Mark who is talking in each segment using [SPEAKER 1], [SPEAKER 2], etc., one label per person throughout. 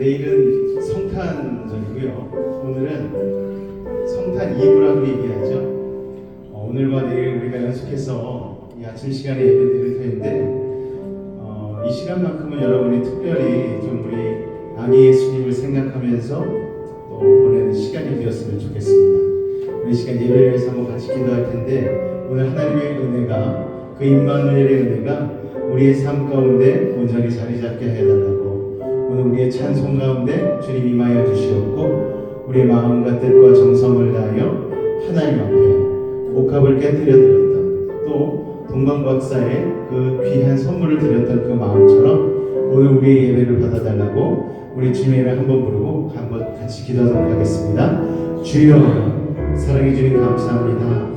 [SPEAKER 1] 내일은 성탄절이고요. 오늘은 성탄 이브라고 얘기하죠. 오늘과 내일 우리가 연속해서 이 아침 시간에 예배 드릴 텐데 이 시간만큼은 여러분이 특별히 좀 우리 아기 예수님을 생각하면서 또 보내는 시간이 되었으면 좋겠습니다. 우리 시간 예배를 위해서 한번 같이 기도할 텐데 오늘 하나님의 은혜가 그 임마누엘의 은혜가 우리의 삶 가운데 온전히 자리 잡게 해달라고 오늘 우리의 찬송 가운데 주님 임하여 주시옵고 우리의 마음과 뜻과 정성을 다하여 하나님 앞에 옥합을 깨뜨려 드렸던 또 동방박사의 그 귀한 선물을 드렸던 그 마음처럼 오늘 우리의 예배를 받아달라고 우리 주님의 이름을 한번 부르고 한번 같이 기도하도록 하겠습니다. 주여 사랑해 주님 감사합니다.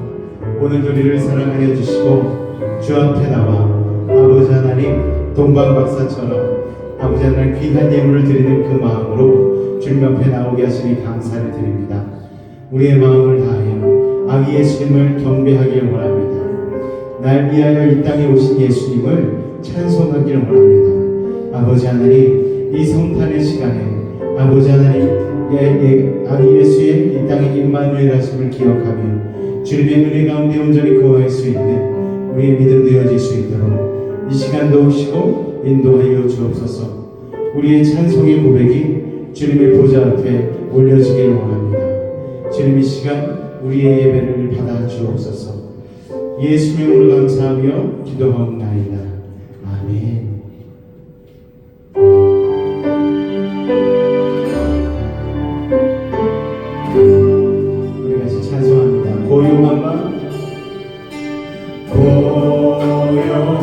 [SPEAKER 1] 오늘도 우리를 사랑하여 주시고 주 앞에 나와 아버지 하나님 동방박사처럼 아버지 하나님 귀한 예물을 드리는 그 마음으로 주님 앞에 나오게 하시니 감사를 드립니다. 우리의 마음을 다하여 아기 예수님을 경배하기를 원합니다. 날 위하여 이 땅에 오신 예수님을 찬송하기를 원합니다. 아버지 하나님 이 성탄의 시간에 아버지 하나님 아기 예수의 이 땅에 임마누엘 하심을 기억하며 주님의 은혜 가운데 온전히 거할 수 있는 우리의 믿음 되어질 수 있도록 이 시간도 오시고 인도하여 주옵소서. 우리의 찬송의 고백이 주님의 보좌 앞에 올려지길 원합니다. 주님 이 시간 우리의 예배를 받아 주옵소서. 예수님의 이름으로 감사하며 기도하옵나이다. 아멘. 우리 같이 찬송합니다. 고요한 밤 고요한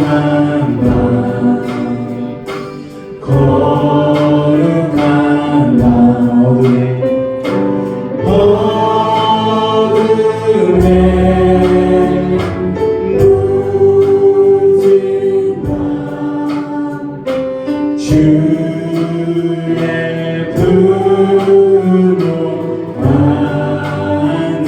[SPEAKER 1] 밤 거룩한 밤 어둠에 묻은 밤 주의 품으로 앉아서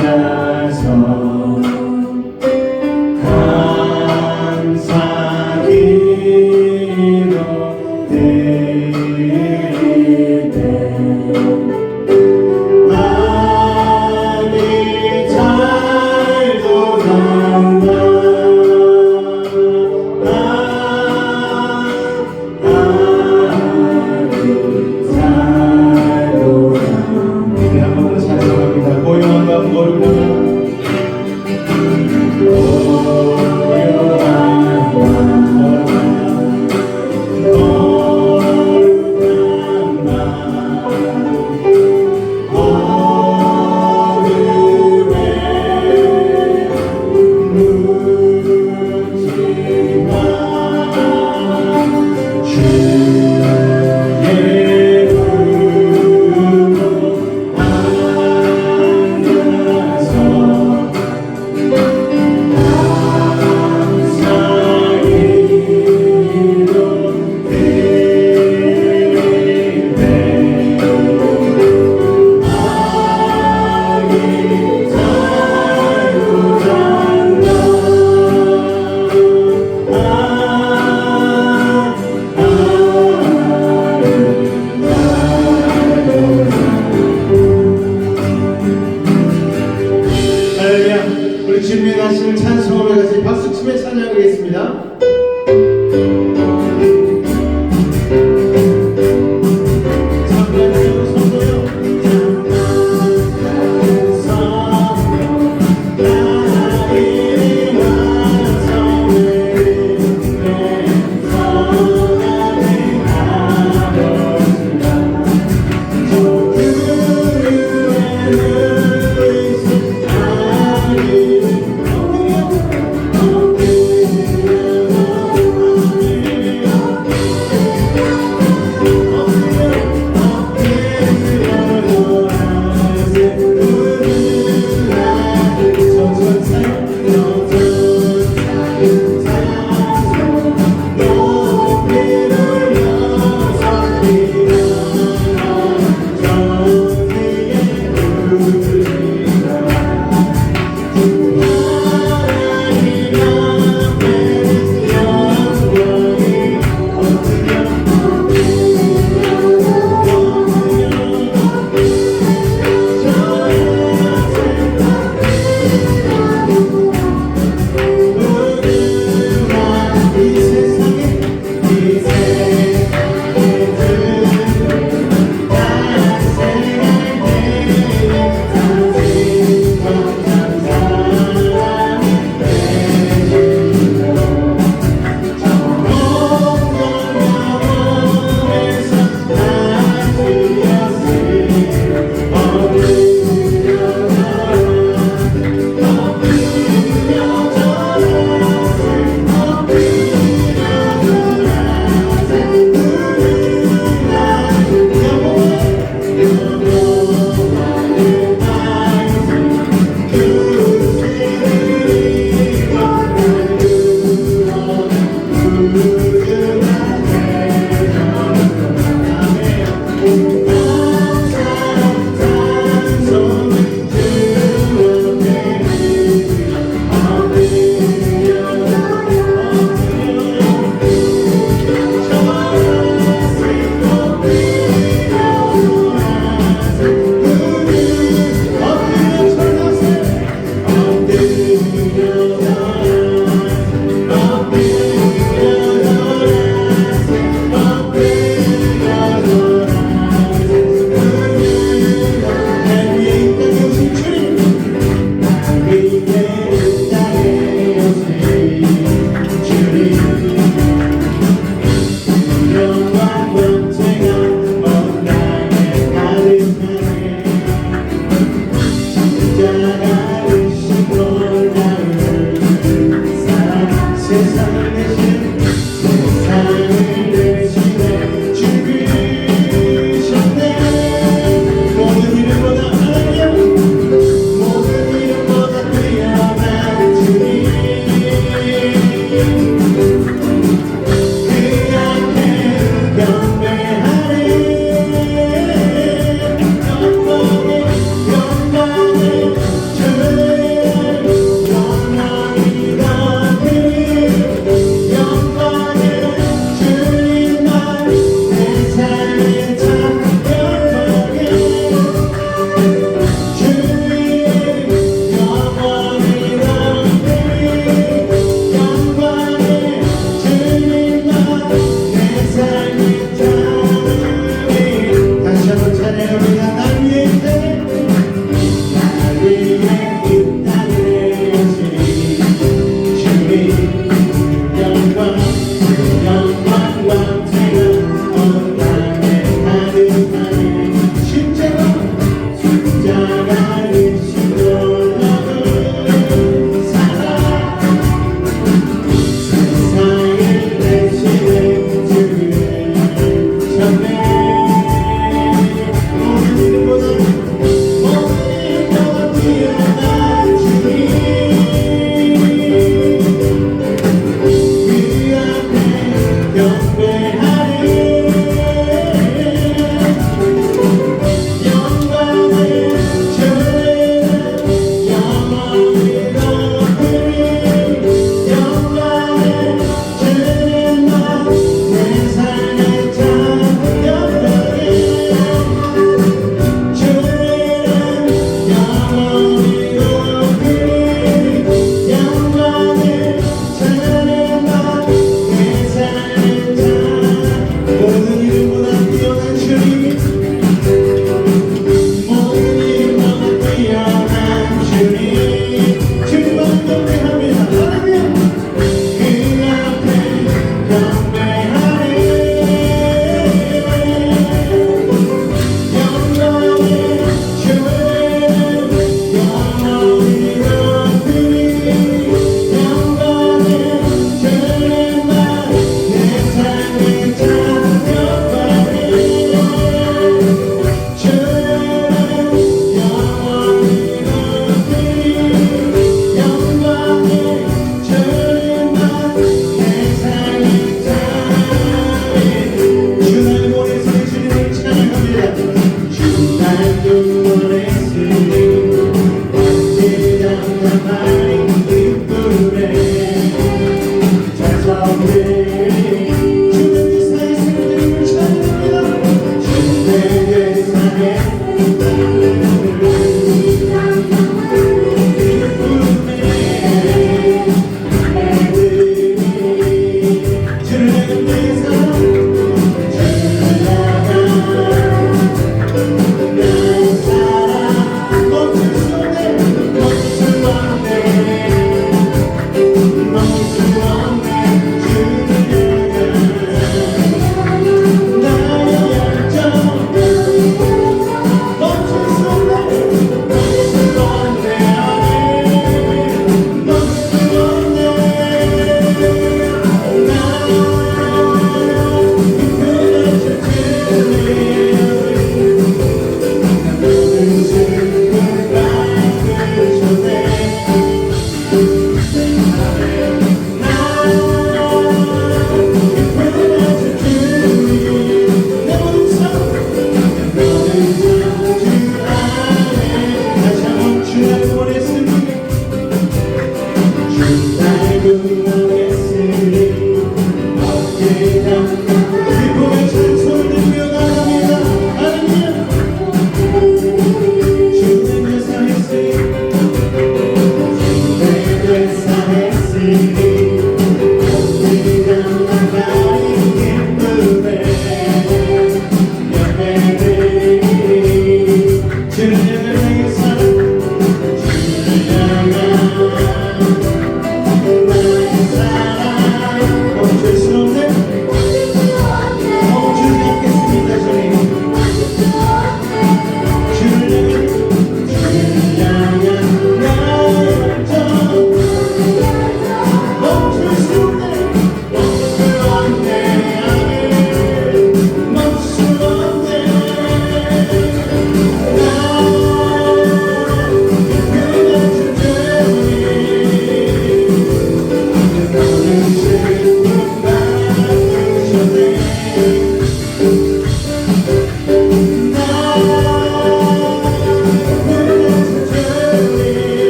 [SPEAKER 1] 번째가 온당에 가득하네 십자가 되신 놀라운 사랑 세상을 대신 세상을 대신해 죽으셨네 모든 이름보다 하나님 모든 이름보다 뛰어난 주님 그 앞에 변명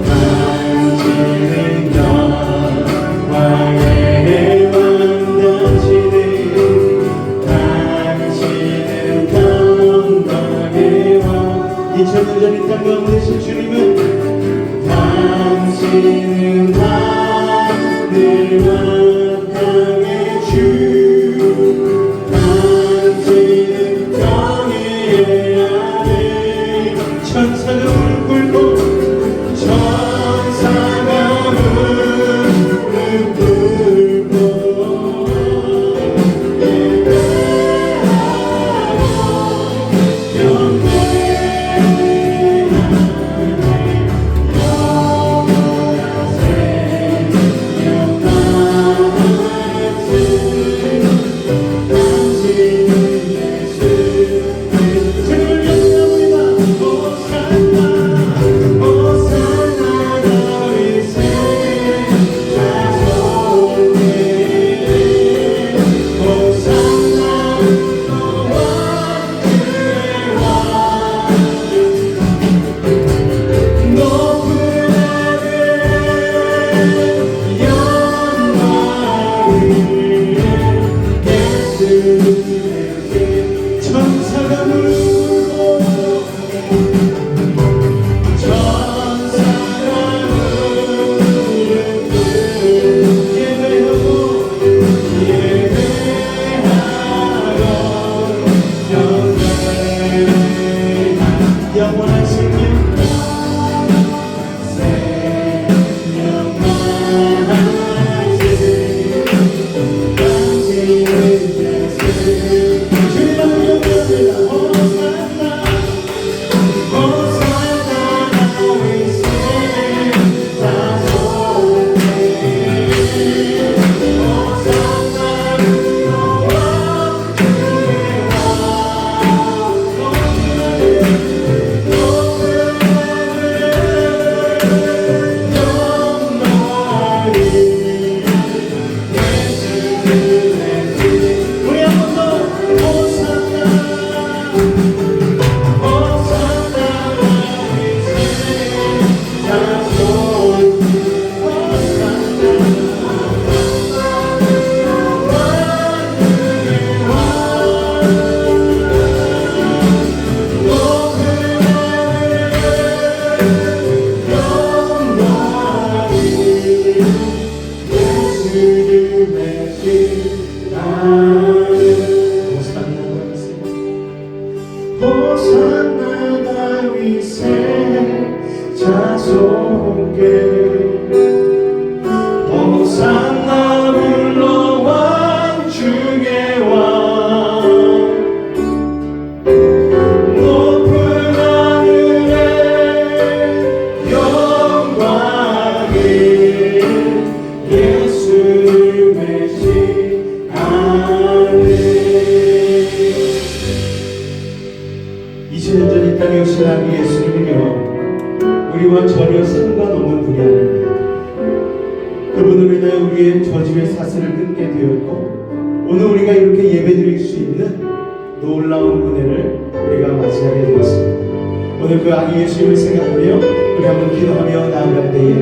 [SPEAKER 1] 당신은 영광의 왕 당신은 영광의 왕 2000년 전 이 땅 가운데 계신 주님은 당신은 하늘과 땅의 주 당신은 정의의 아들 천사가 무릎 꿇고 천사가 무릎 꿇고 천사가 무릎 꿇고 천사가 무릎 꿇고 예배하고 영원한 생명 호산나 다윗의 자손께 호산나 불러왕 중의 왕 높은 하늘에 영광을 예수를 메시하네 2000년 전 이 땅에 오신 아기 예수님이며 우리와 전혀 상관없는 분이 아닙니다. 그분을 인하여 우리의 저주의 사슬을 끊게 되었고 오늘 우리가 이렇게 예배드릴 수 있는 놀라운 은혜를 우리가 맞이하게 되었습니다. 오늘 그 아기 예수님을 생각하며 우리 한번 기도하며 나아갈 때에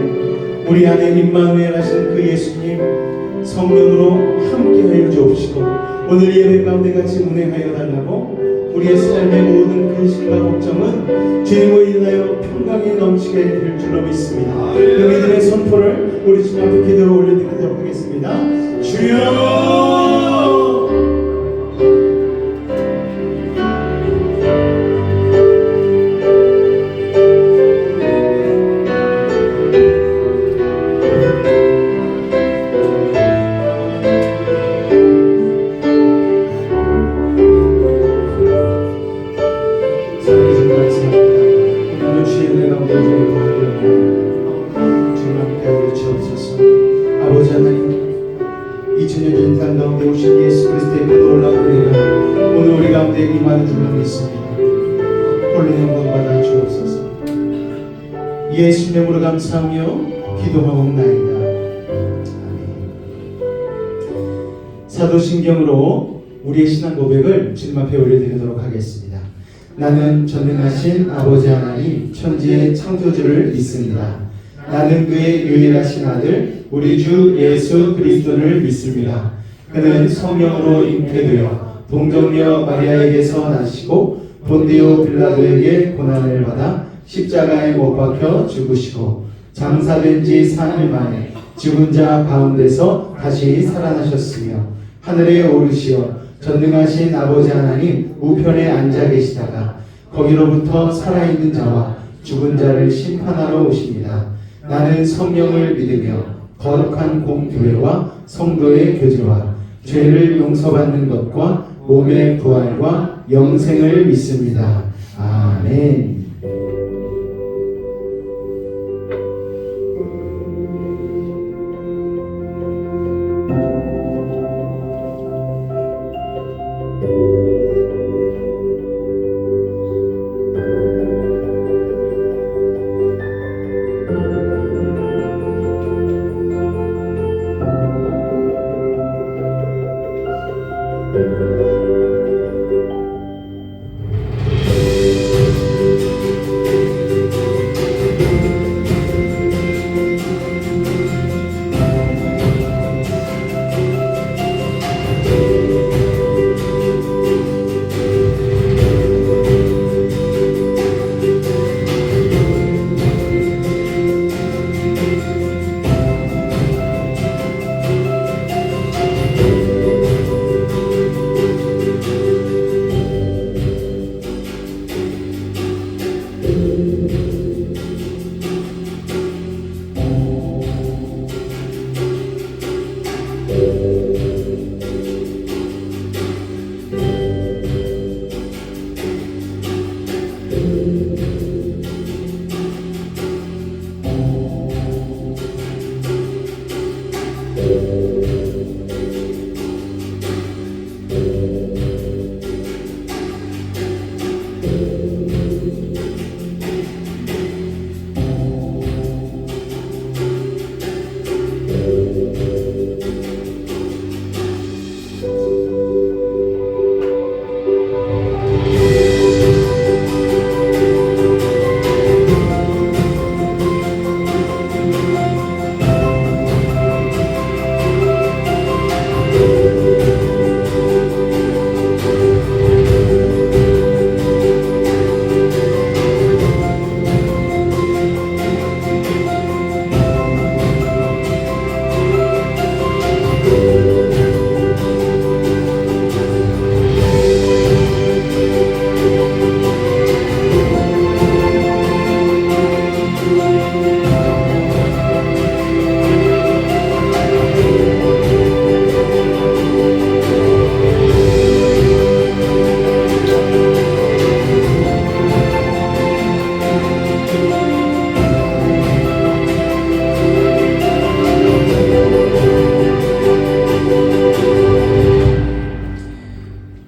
[SPEAKER 1] 우리 안에 임마누엘 하신 그 예수님 성령으로 함께하여 주옵시고 오늘 예배 가운데 같이 운행하여 달라고 우리의 삶의 모든 근심과 걱정은 주님을 인하여 평강이 넘치게 될 줄로 믿습니다. 그 믿음의 선포를 우리 주님 앞에 기도로 올려드리도록 하겠습니다. 주여 아버지 하나님 2000년 전 땅 가운데 오신 예수 그리스도의 그 놀라운 은혜가 오늘 우리 가운데 임하는 줄로 믿습니다. 홀로 영광 받아 주옵소서. 예수 이름으로 감사하며 기도하옵나이다. 아멘. 사도신경으로 우리의 신앙 고백을 주님 앞에 올려드리도록 하겠습니다.
[SPEAKER 2] 나는 전능하신 아버지 하나님 천지의 창조주를 믿습니다. 나는 그의 유일하신 아들 우리 주 예수 그리스도를 믿습니다. 그는 성령으로 잉태되어 동정녀 마리아에게서 나시고 본디오 빌라도에게 고난을 받아 십자가에 못 박혀 죽으시고 장사된 지 3일 만에 죽은 자 가운데서 다시 살아나셨으며 하늘에 오르시어 전능하신 아버지 하나님 우편에 앉아 계시다가 거기로부터 살아있는 자와 죽은 자를 심판하러 오십니다. 나는 성령을 믿으며 거룩한 공교회와 성도의 교제와 죄를 용서받는 것과 몸의 부활과 영생을 믿습니다. 아멘.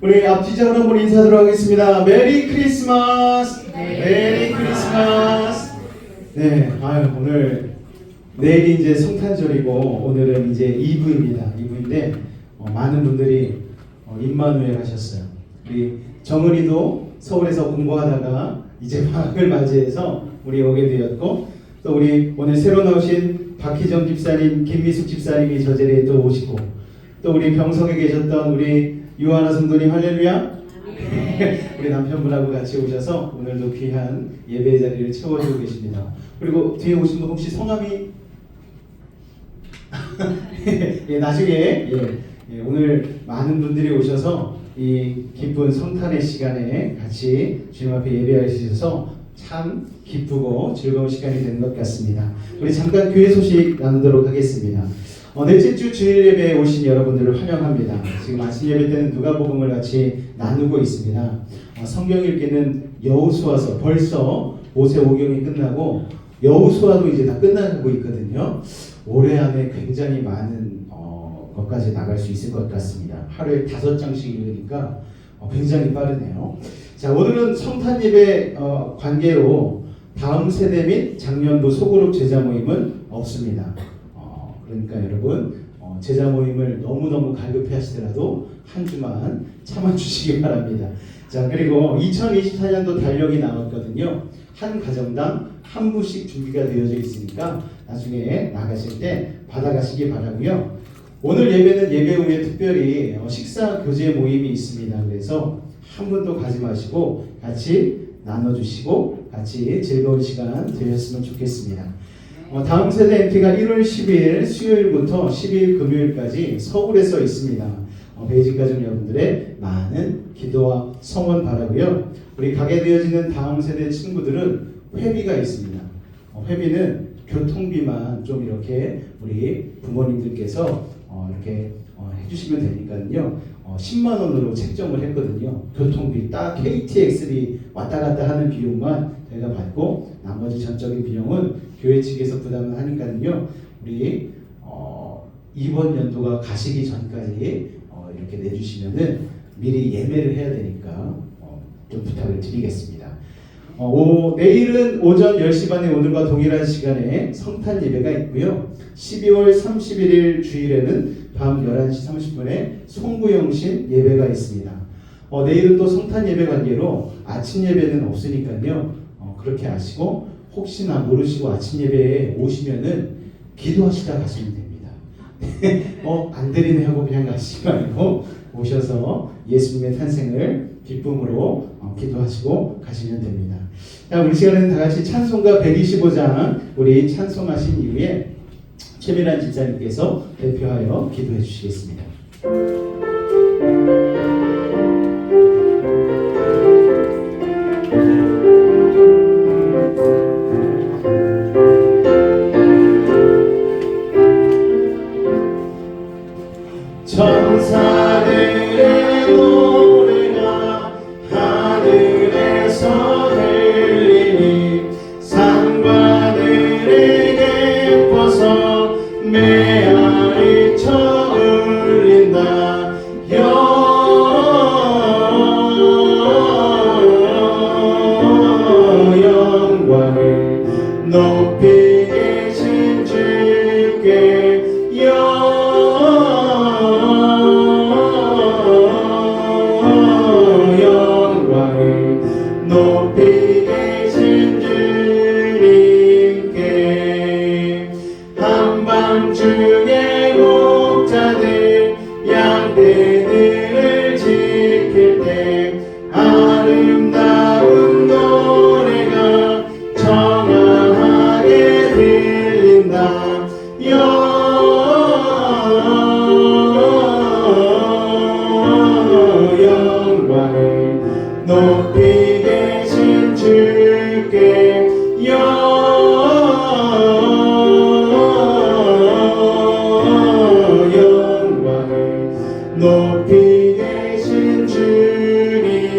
[SPEAKER 1] 우리 앞뒤적으로 한번 인사드리도록 하겠습니다. 메리 크리스마스! 메리 크리스마스! 네, 오늘 내일이 이제 성탄절이고 오늘은 이제 2부입니다. 2부인데 많은 분들이 임마누엘 하셨어요. 우리 정은이도 서울에서 공부하다가 이제 방학을 맞이해서 우리 오게 되었고, 또 우리 오늘 새로 나오신 박희정 집사님, 김미숙 집사님이 저 자리에 또 오시고, 또 우리 병석에 계셨던 우리 유하나 성도님 할렐루야. 우리 남편분하고 같이 오셔서 오늘도 귀한 예배 자리를 채워주고 계십니다. 그리고 뒤에 오신 분 혹시 성함이 예, 나중에 오늘 많은 분들이 오셔서 이 기쁜 성탄의 시간에 같이 주님 앞에 예배할 수 있어서 참 기쁘고 즐거운 시간이 된 것 같습니다. 우리 잠깐 교회 소식 나누도록 하겠습니다. 넷째 주 주일 예배에 오신 여러분들을 환영합니다. 지금 아침 예배 때는 누가복음을 같이 나누고 있습니다. 성경 읽기는 여호수아서 벌써 모세오경이 끝나고 여호수아도 이제 다 끝나고 있거든요. 올해 안에 굉장히 많은 것까지 나갈 수 있을 것 같습니다. 하루에 5장씩 읽으니까 굉장히 빠르네요. 자, 오늘은 성탄 예배 관계로 다음 세대 및 작년도 소그룹 제자 모임은 없습니다. 그러니까 여러분 제자 모임을 너무너무 갈급해 하시더라도 한 주만 참아주시기 바랍니다. 자, 그리고 2024년도 달력이 나왔거든요. 한 가정당 한 부씩 준비가 되어져 있으니까 나중에 나가실 때 받아가시기 바라고요. 오늘 예배는 예배 후에 특별히 식사 교제 모임이 있습니다. 그래서 한 분도 가지 마시고 같이 나눠주시고 같이 즐거운 시간 되셨으면 좋겠습니다. 다음 세대 MT가 1월 10일 수요일부터 10일 금요일까지 서울에서 있습니다. 베이직 가족 여러분들의 많은 기도와 성원 바라고요. 우리 가게 되어지는 다음 세대 친구들은 회비가 있습니다. 회비는 교통비만 좀 이렇게 우리 부모님들께서 이렇게 해주시면 되니까요. 10만 원으로 책정을 했거든요. 교통비 딱 KTX비 왔다 갔다 하는 비용만 저희가 받고 나머지 전적인 비용은 교회 측에서 부담을 하니까요. 우리 이번 연도가 가시기 전까지 이렇게 내주시면은 미리 예매를 해야 되니까 좀 부탁을 드리겠습니다. 내일은 오전 10시 반에 오늘과 동일한 시간에 성탄 예배가 있고요. 12월 31일 주일에는 밤 11시 30분에 송구영신 예배가 있습니다. 내일은 또 성탄 예배 관계로 아침 예배는 없으니까요. 그렇게 아시고 혹시나 모르시고 아침 예배에 오시면은 기도하시다 가시면 됩니다. 안 드리네 하고 그냥 가시지 말고 오셔서 예수님의 탄생을 기쁨으로 기도하시고 가시면 됩니다. 자, 우리 시간에는 다 같이 찬송가 125장 우리 찬송하신 이후에 최민환 집사님께서 대표하여 기도해 주시겠습니다.
[SPEAKER 2] 천사들의 노래가 하늘에서 들리니 산과들에게 퍼서 메아리 쳐 울린다. 영광을 높이 계신 주께 영광을 높이 계신 주님께 한밤중에 목자들 양떼들을 지킬 때 아름다운 노래가 청아하게 들린다. 영광을 높이 계신 주께 영광을 높이 계신 주님께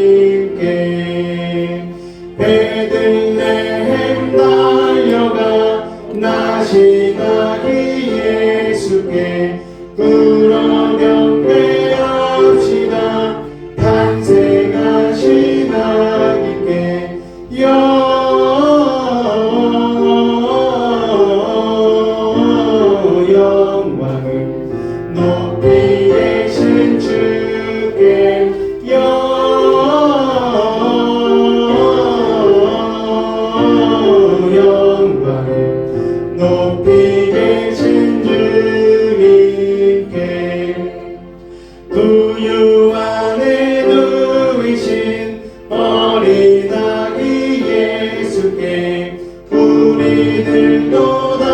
[SPEAKER 2] 베들레헴 달려가 나신 아기 예수께 꿇어 경배합시다. 탄생하신 아기께 영광을 높이 계신 주께 영광을 높이 계신 주님께 구유 안에 누이신 어린 아기 예수께 우리들도 다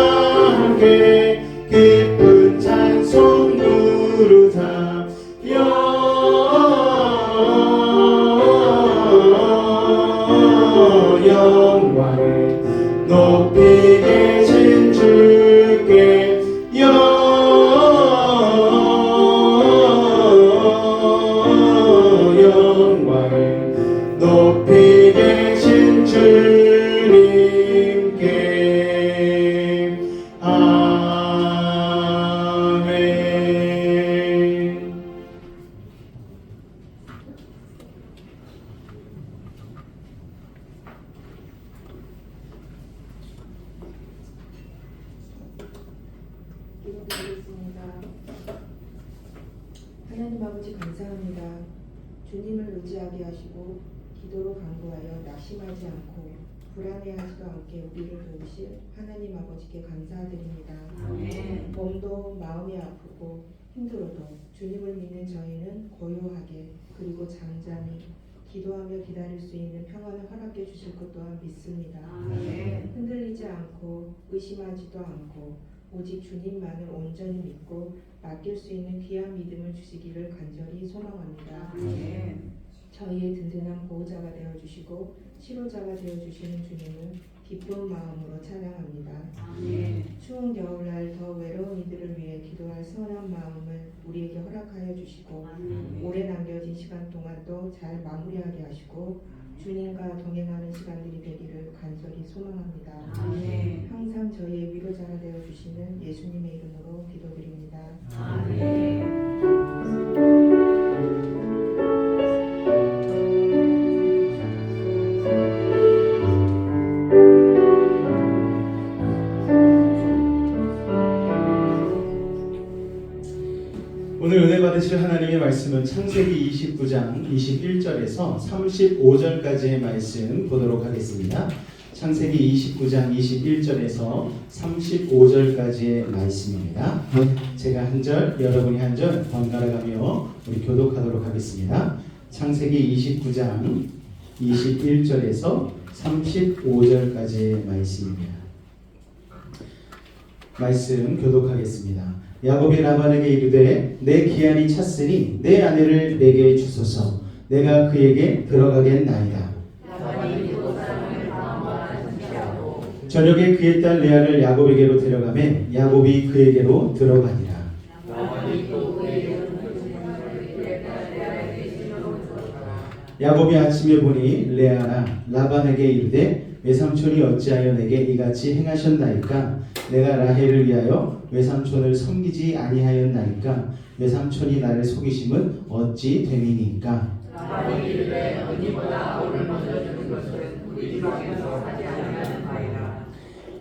[SPEAKER 2] 함께 기쁜 찬송 부르자. 영광을 높이 계신 주께 영광을 높이 계신 주님께 아멘.
[SPEAKER 3] 기도드리겠습니다. 하나님 아버지 감사합니다. 주님을 의지하게 하시고 기도로 간구하여 낙심하지 않고 불안해하지도 않게 우리를 도우실 하나님 아버지께 감사드립니다. 몸도 마음이 아프고 힘들어도 주님을 믿는 저희는 고요하게 그리고 잠잠히 기도하며 기다릴 수 있는 평안을 허락해 주실 것 또한 믿습니다. 흔들리지 않고 의심하지도 않고 오직 주님만을 온전히 믿고 맡길 수 있는 귀한 믿음을 주시기를 간절히 소망합니다. 저희의 든든한 보호자가 되어주시고 치료자가 되어주시는 주님을 기쁜 마음으로 찬양합니다. 추운 겨울날 더 외로운 이들을 위해 기도할 선한 마음을 우리에게 허락하여 주시고 오래 남겨진 시간 동안도 잘 마무리하게 하시고 주님과 동행하는 시간들이 되기를 간절히 소망합니다. 항상 저희의 위로자가 되어주시는 예수님의 이름으로 기도드립니다.
[SPEAKER 1] 오늘 은혜 받으실 하나님의 말씀은 창세기 29장 21절에서 35절까지의 말씀 보도록 하겠습니다. 창세기 29장 21절에서 35절까지의 말씀입니다. 제가 한 절, 여러분이 한 절 번갈아 가며 우리 교독하도록 하겠습니다. 창세기 29장 21절에서 35절까지의 말씀입니다. 말씀 교독하겠습니다. 야곱이 라반에게 이르되 내 기한이 찼으니 내 아내를 내게 주소서. 내가 그에게 들어가겠나이다. 저녁에 그의 딸 레아를 야곱에게로 데려가매 야곱이 그에게로 들어가니라. 야곱이 아침에 보니 레아가 라반에게 이르되 외삼촌이 어찌하여 내게 이같이 행하셨나이까? 내가 라헬을 위하여 외삼촌을 섬기지 아니하였나이까? 외삼촌이 나를 속이심은 어찌 됨이니까?
[SPEAKER 4] 라반이 이르되 언니보다 아우를 먼저 주는 것은 우리 지방에서 하지 아니하는 바이다.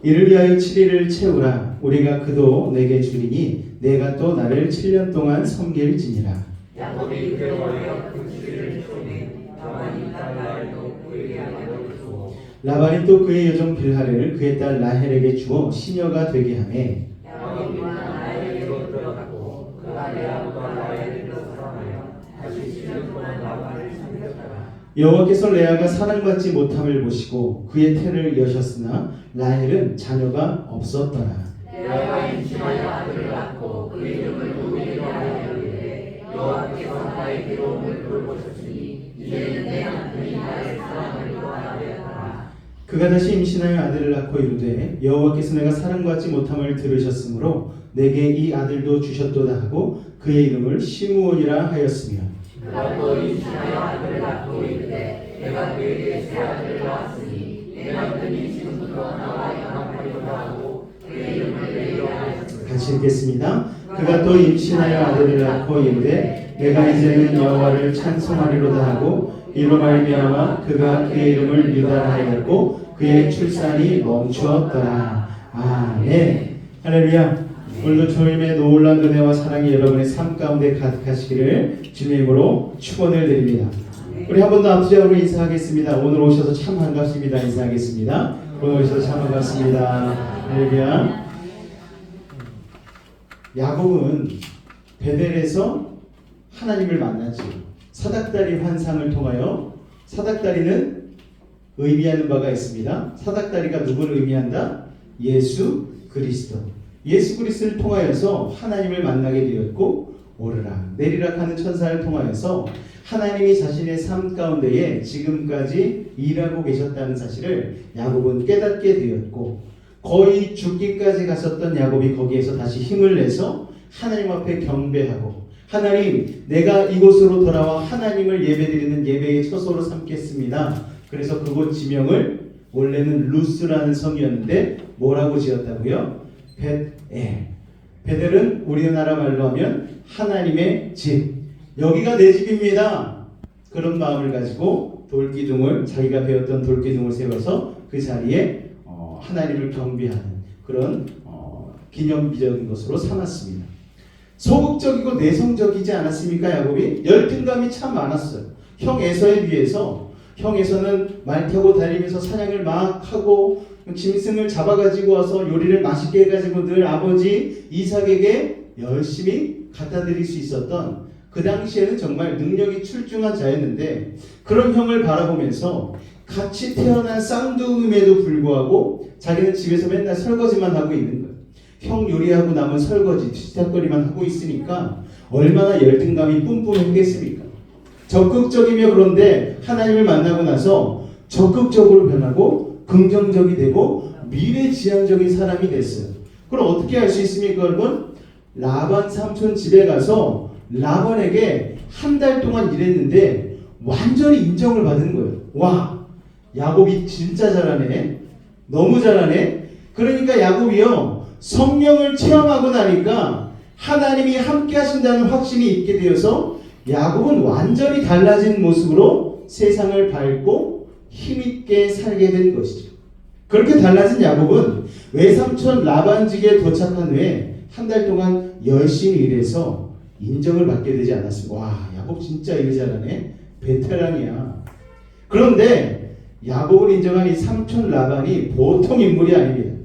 [SPEAKER 1] 이를 위하여 7일을 채우라. 우리가 그도 내게 주리니 내가 또 나를 7년 동안 섬길지니라.
[SPEAKER 4] 야곱이 그대로 하여 그 7일을 채우니 라반이 딸 라헬도 그에게 아내로 주고
[SPEAKER 1] 라반이 또 그의 여종 빌하를 그의 딸 라헬에게 주어 시녀가 되게 하매
[SPEAKER 4] 야곱이 라헬에게로 들어갔고 그가 레아보다 라헬을 더 사랑하여 다시 7년 동안 라반을 섬겼더라.
[SPEAKER 1] 여호와께서 레아가 사랑받지 못함을 보시고 그의 태를 여셨으나 라헬은 자녀가 없었더라.
[SPEAKER 4] 레아가 임신하여 아들을 낳고 그 이름을 루벤이라 하여 이르되 여호와께서 나의 괴로움을 돌보셨으니 이제는 내 남편이 나를 사랑하리라 하였더라.
[SPEAKER 1] 그가 다시 임신하여 아들을 낳고 이르되 여호와께서 내가 사랑받지 못함을 들으셨으므로 내게 이 아들도 주셨도다 하고 그의 이름을 시므온이라 하였으며
[SPEAKER 4] 그가 또 임신하여 아들을 낳고 이르되 내가 그에게 새 아들을 낳았으니 내 남편이 지금부터 나와 연합하리로다 하고 그의 이름을 레이라 하였으며
[SPEAKER 1] 같이 읽겠습니다. 그가 또 임신하여 아들을 낳고 이르되 내가 이제는 여호와를 찬송하리로다 하고 이로 말미암아 그가 그의 이름을 유다라 하였고 그의 출산이 멈추었더라. 아멘. 할렐루야. 오늘도 주님의 놀라운 은혜와 사랑이 여러분의 삶 가운데 가득하시기를 주님의 이름으로 축원을 드립니다. 우리 한 번 더 앞서으로 인사하겠습니다. 오늘 오셔서 참 반갑습니다. 인사하겠습니다. 오늘 오셔서 참 반갑습니다. 할렐루야. 야곱은 베델에서 하나님을 만났지. 사닥다리 환상을 통하여 사닥다리는 의미하는 바가 있습니다. 사닥다리가 누구를 의미한다? 예수 그리스도. 예수 그리스도를 통하여서 하나님을 만나게 되었고 오르락 내리락 하는 천사를 통하여서 하나님이 자신의 삶 가운데에 지금까지 일하고 계셨다는 사실을 야곱은 깨닫게 되었고 거의 죽기까지 갔었던 야곱이 거기에서 다시 힘을 내서 하나님 앞에 경배하고 하나님 내가 이곳으로 돌아와 하나님을 예배드리는 예배의 처소로 삼겠습니다. 그래서 그곳 지명을 원래는 루스라는 성이었는데 뭐라고 지었다고요? 벳엘. 베델은 우리나라 말로 하면 하나님의 집. 여기가 내 집입니다. 그런 마음을 가지고 돌기둥을 자기가 배웠던 돌기둥을 세워서 그 자리에 하나님을 경배하는 그런 기념비적인 것으로 삼았습니다. 소극적이고 내성적이지 않았습니까? 야곱이 열등감이 참 많았어요. 형 에서에 비해서 형 에서는 말 타고 달리면서 사냥을 막 하고 짐승을 잡아가지고 와서 요리를 맛있게 해가지고 늘 아버지 이삭에게 열심히 갖다 드릴 수 있었던, 그 당시에는 정말 능력이 출중한 자였는데, 그런 형을 바라보면서 같이 태어난 쌍둥이임에도 불구하고 자기는 집에서 맨날 설거지만 하고 있는 거예요. 형 요리하고 남은 설거지 뒤치다거리만 하고 있으니까 얼마나 열등감이 뿜뿜했겠습니까? 적극적이며, 그런데 하나님을 만나고 나서 적극적으로 변하고 긍정적이 되고 미래지향적인 사람이 됐어요. 그럼 어떻게 할 수 있습니까, 여러분? 라반 삼촌 집에 가서 라반에게 한 달 동안 일했는데 완전히 인정을 받은 거예요. 와, 야곱이 진짜 잘하네. 너무 잘하네. 그러니까 야곱이요, 성령을 체험하고 나니까 하나님이 함께 하신다는 확신이 있게 되어서 야곱은 완전히 달라진 모습으로 세상을 밟고 힘있게 살게 된 것이죠. 그렇게 달라진 야곱은 외삼촌 라반 집에 도착한 후에 한 달 동안 열심히 일해서 인정을 받게 되지 않았습니다. 와, 야곱 진짜 일 잘하네. 베테랑이야. 그런데 야곱을 인정한 이 삼촌 라반이 보통 인물이 아닙니다.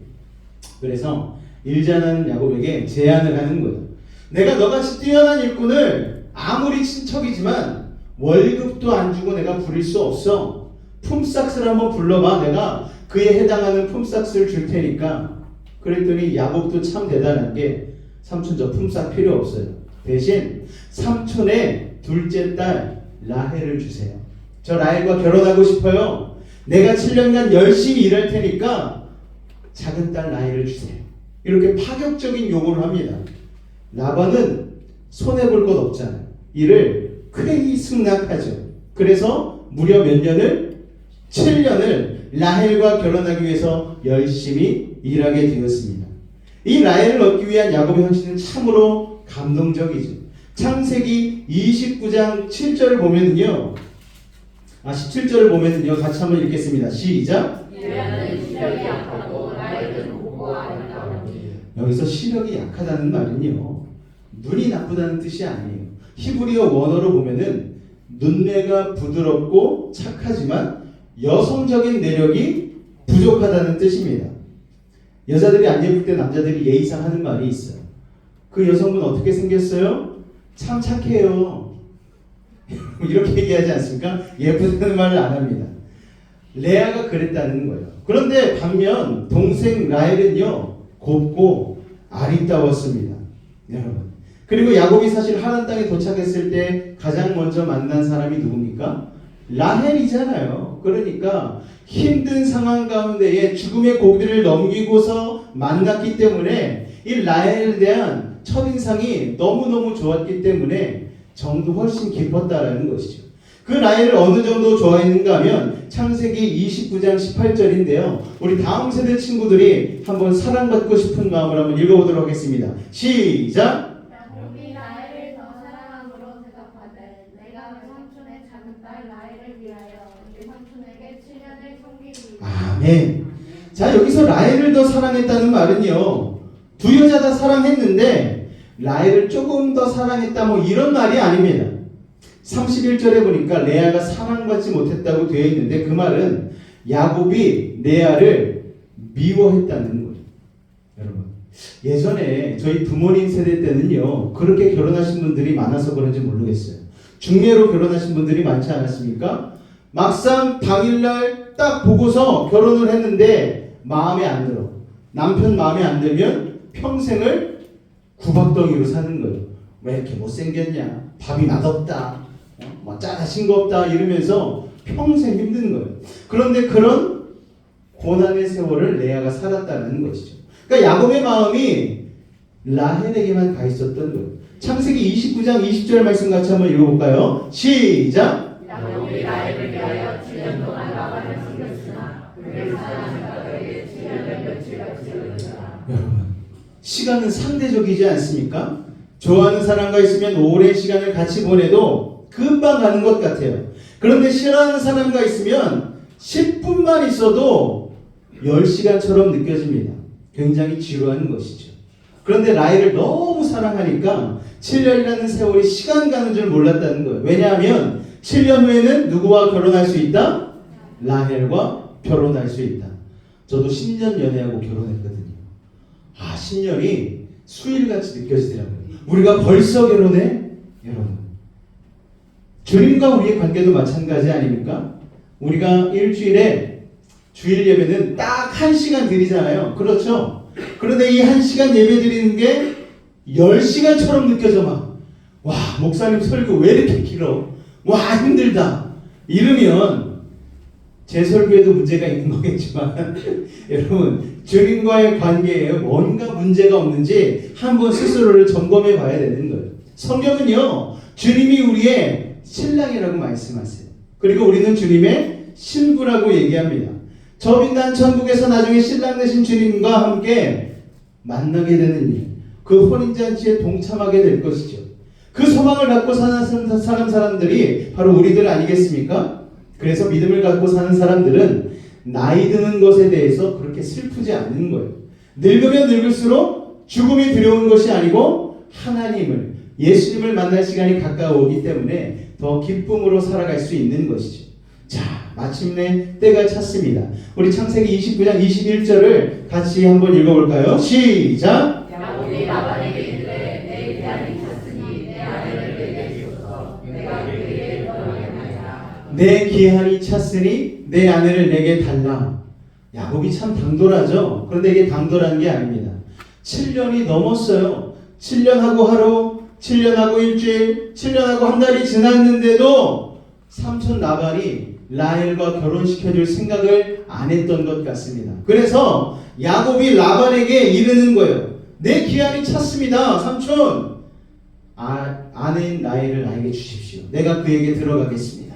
[SPEAKER 1] 그래서 일 잘하는 야곱에게 제안을 하는 거예요. 내가 너같이 뛰어난 일꾼을 아무리 친척이지만 월급도 안 주고 내가 부릴 수 없어. 품삯을 한번 불러봐. 내가 그에 해당하는 품삯을 줄 테니까. 그랬더니 야곱도 참 대단한 게, 삼촌 저 품삯 필요 없어요. 대신 삼촌의 둘째 딸 라헬을 주세요. 저 라헬과 결혼하고 싶어요. 내가 7년간 열심히 일할 테니까 작은 딸 라헬을 주세요. 이렇게 파격적인 요구를 합니다. 라반은 손해볼 것 없잖아요. 이를 쾌히 승낙하죠. 그래서 무려 몇 년을? 7년을 라헬과 결혼하기 위해서 열심히 일하게 되었습니다. 이 라헬을 얻기 위한 야곱의 헌신은 참으로 감동적이죠. 창세기 29장 7절을 보면은요, 17절을 보면은요, 같이 한번 읽겠습니다. 시작.
[SPEAKER 4] 레아는 시력이 약하고 라헬은 보고가 아니라.
[SPEAKER 1] 여기서 시력이 약하다는 말은요, 눈이 나쁘다는 뜻이 아니에요. 히브리어 원어로 보면은 눈매가 부드럽고 착하지만 여성적인 내력이 부족하다는 뜻입니다. 여자들이 안 예쁠 때 남자들이 예의상 하는 말이 있어요. 그 여성분 어떻게 생겼어요? 참 착해요. 이렇게 얘기하지 않습니까? 예쁘다는 말을 안 합니다. 레아가 그랬다는 거예요. 그런데 반면 동생 라헬은요, 곱고 아리따웠습니다. 여러분. 그리고 야곱이 사실 하란 땅에 도착했을 때 가장 먼저 만난 사람이 누굽니까? 라헬이잖아요. 그러니까 힘든 상황 가운데에 죽음의 고비를 넘기고서 만났기 때문에 이 라헬에 대한 첫인상이 너무너무 좋았기 때문에 정도 훨씬 깊었다라는 것이죠. 그 라헬을 어느 정도 좋아했는가 하면 창세기 29장 18절인데요. 우리 다음 세대 친구들이 한번 사랑받고 싶은 마음을 한번 읽어보도록 하겠습니다. 시작!
[SPEAKER 5] 야곱이 라헬을 더 사랑함으로 대답하되 내가 내 삼촌의 작은 딸 라헬을 위하여 내 삼촌에게 7년을 섬기리.
[SPEAKER 1] 아멘. 자, 여기서 라헬을 더 사랑했다는 말은요, 두 여자 다 사랑했는데 라헬을 조금 더 사랑했다 뭐 이런 말이 아닙니다. 31절에 보니까 레아가 사랑받지 못했다고 되어 있는데 그 말은 야곱이 레아를 미워했다는 거예요. 여러분, 예전에 저희 부모님 세대 때는요, 그렇게 결혼하신 분들이 많아서 그런지 모르겠어요. 중매로 결혼하신 분들이 많지 않았습니까? 막상 당일날 딱 보고서 결혼을 했는데 마음에 안 들어. 남편 마음에 안 들면 평생을 구박덩이로 사는 거예요. 왜 이렇게 못생겼냐? 밥이 맛없다. 뭐 짜다 싱겁다 이러면서 평생 힘든 거예요. 그런데 그런 고난의 세월을 레아가 살았다는 것이죠. 그러니까 야곱의 마음이 라헬에게만 가 있었던 거예요. 창세기 29장 20절 말씀 같이 한번 읽어볼까요? 시작!
[SPEAKER 4] 야곱이 라헬을 위하여 7년 동안 라반을 섬겼으나 그를 사랑하는 자들에게 7년을 며칠같이 여겼다.
[SPEAKER 1] 여러분, 시간은 상대적이지 않습니까? 좋아하는 사람과 있으면 오랜 시간을 같이 보내도 금방 가는 것 같아요. 그런데 싫어하는 사람과 있으면 10분만 있어도 10시간처럼 느껴집니다. 굉장히 지루한 것이죠. 그런데 라헬을 너무 사랑하니까 7년이라는 세월이 시간 가는 줄 몰랐다는 거예요. 왜냐하면 7년 후에는 누구와 결혼할 수 있다? 라헬과 결혼할 수 있다. 저도 10년 연애하고 결혼했거든요. 10년이 수일같이 느껴지더라고요. 우리가 벌써 결혼해? 여러분, 주님과 우리의 관계도 마찬가지 아닙니까? 우리가 일주일에 주일 예배는 딱 1시간 드리잖아요. 그렇죠? 그런데 이 1시간 예배 드리는 게 10시간처럼 느껴져 막. 와, 목사님 설교 왜 이렇게 길어? 와, 힘들다. 이러면 제 설교에도 문제가 있는 거겠지만 여러분, 주님과의 관계에 뭔가 문제가 없는지 한번 스스로를 점검해 봐야 되는 거예요. 성경은요, 주님이 우리의 신랑이라고 말씀하세요. 그리고 우리는 주님의 신부라고 얘기합니다. 저 빛난 천국에서 나중에 신랑 되신 주님과 함께 만나게 되는 일, 그 혼인잔치에 동참하게 될 것이죠. 그 소망을 갖고 사는 사람들이 바로 우리들 아니겠습니까? 그래서 믿음을 갖고 사는 사람들은 나이 드는 것에 대해서 그렇게 슬프지 않는 거예요. 늙으면 늙을수록 죽음이 두려운 것이 아니고 하나님을, 예수님을 만날 시간이 가까워오기 때문에 더 기쁨으로 살아갈 수 있는 것이죠. 자, 마침내 때가 찼습니다. 우리 창세기 29장 21절을 같이 한번 읽어볼까요? 시작!
[SPEAKER 4] 야곱이 라반에게 이르되 내 기한이 찼으니 내 아내를 내게 주소서. 내가 그에게 결혼하리라.
[SPEAKER 1] 내 기한이 찼으니 내 아내를 내게 달라. 야곱이 참 당돌하죠. 그런데 이게 당돌한 게 아닙니다. 7년이 넘었어요. 7년하고 하루, 7년하고 일주일, 7년하고 한 달이 지났는데도 삼촌 라반이 라헬과 결혼시켜줄 생각을 안 했던 것 같습니다. 그래서 야곱이 라반에게 이르는 거예요. 내 기한이 찼습니다. 삼촌, 아내인 라헬을 나에게 주십시오. 내가 그에게 들어가겠습니다.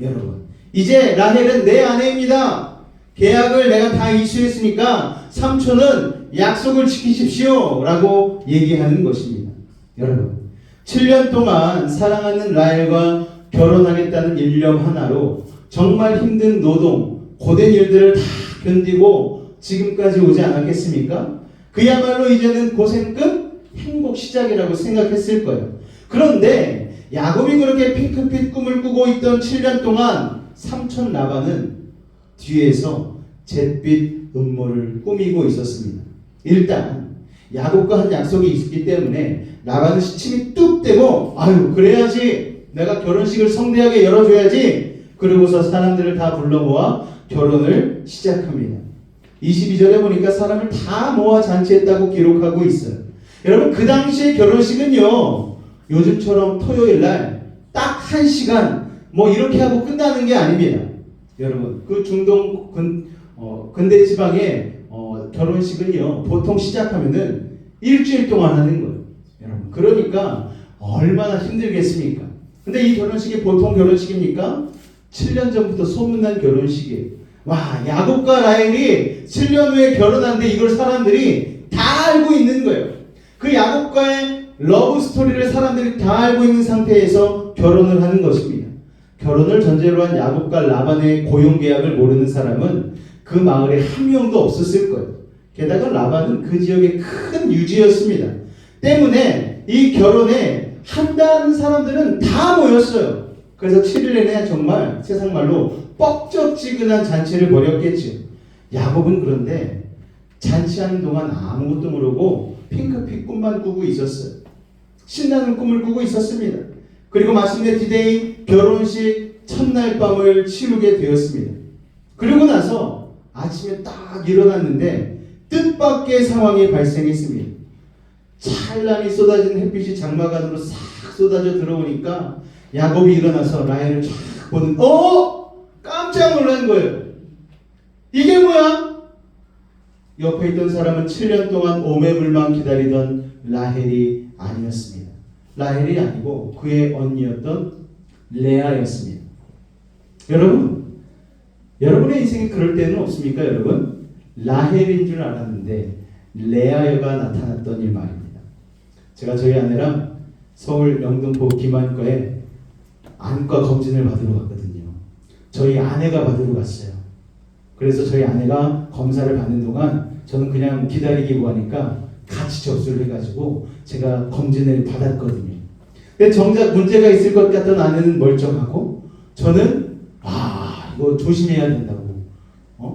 [SPEAKER 1] 여러분, 이제 라헬은 내 아내입니다. 계약을 내가 다 이수했으니까 삼촌은 약속을 지키십시오 라고 얘기하는 것입니다. 여러분, 7년 동안 사랑하는 라헬과 결혼하겠다는 일념 하나로 정말 힘든 노동, 고된 일들을 다 견디고 지금까지 오지 않았겠습니까? 그야말로 이제는 고생 끝, 행복 시작이라고 생각했을 거예요. 그런데 야곱이 그렇게 핑크빛 꿈을 꾸고 있던 7년 동안 삼촌 라반은 뒤에서 잿빛 음모를 꾸미고 있었습니다. 일단 야곱과 한 약속이 있었기 때문에 라반은 시침이 뚝 떼고, 아유, 그래야지, 내가 결혼식을 성대하게 열어줘야지. 그러고서 사람들을 다 불러 모아 결혼을 시작합니다. 22절에 보니까 사람을 다 모아 잔치했다고 기록하고 있어요. 여러분, 그 당시의 결혼식은요, 요즘처럼 토요일날 딱 1시간 뭐 이렇게 하고 끝나는 게 아닙니다. 여러분, 그 중동 근대 지방의 결혼식은요, 보통 시작하면은 일주일 동안 하는 거예요. 여러분, 그러니까 얼마나 힘들겠습니까? 근데 이 결혼식이 보통 결혼식입니까? 7년 전부터 소문난 결혼식이에요. 와, 야곱과 라헬이 7년 후에 결혼하는데 이걸 사람들이 다 알고 있는 거예요. 그 야곱과의 러브 스토리를 사람들이 다 알고 있는 상태에서 결혼을 하는 것입니다. 결혼을 전제로 한 야곱과 라반의 고용 계약을 모르는 사람은 그 마을에 한 명도 없었을 거예요. 게다가 라반은 그 지역의 큰 유지였습니다. 때문에 이 결혼에 한다는 사람들은 다 모였어요. 그래서 7일 내내 정말 세상 말로 뻑적지근한 잔치를 벌였겠죠. 야곱은 그런데 잔치하는 동안 아무것도 모르고 핑크빛 꿈만 꾸고 있었어요. 신나는 꿈을 꾸고 있었습니다. 그리고 마침내 디데이 결혼식 첫날 밤을 치르게 되었습니다. 그리고 나서 아침에 딱 일어났는데 뜻밖의 상황이 발생했습니다. 찬란히 쏟아진 햇빛이 장막 안으로 싹 쏟아져 들어오니까 야곱이 일어나서 라헬을 쫙 보는, 깜짝 놀란 거예요. 이게 뭐야? 옆에 있던 사람은 7년 동안 오매불망 기다리던 라헬이 아니었습니다. 라헬이 아니고 그의 언니였던 레아였습니다. 여러분의 인생에 그럴 때는 없습니까, 여러분? 라헬인 줄 알았는데 레아여가 나타났던 일 말입니다. 제가 저희 아내랑 서울 영등포 김안과에 안과 검진을 받으러 갔거든요. 저희 아내가 받으러 갔어요. 그래서 저희 아내가 검사를 받는 동안 저는 그냥 기다리기 뭐하니까 같이 같이 접수를 해가지고 제가 검진을 받았거든요. 근데 정작 문제가 있을 것 같던 아내는 멀쩡하고 저는 이거 조심해야 된다고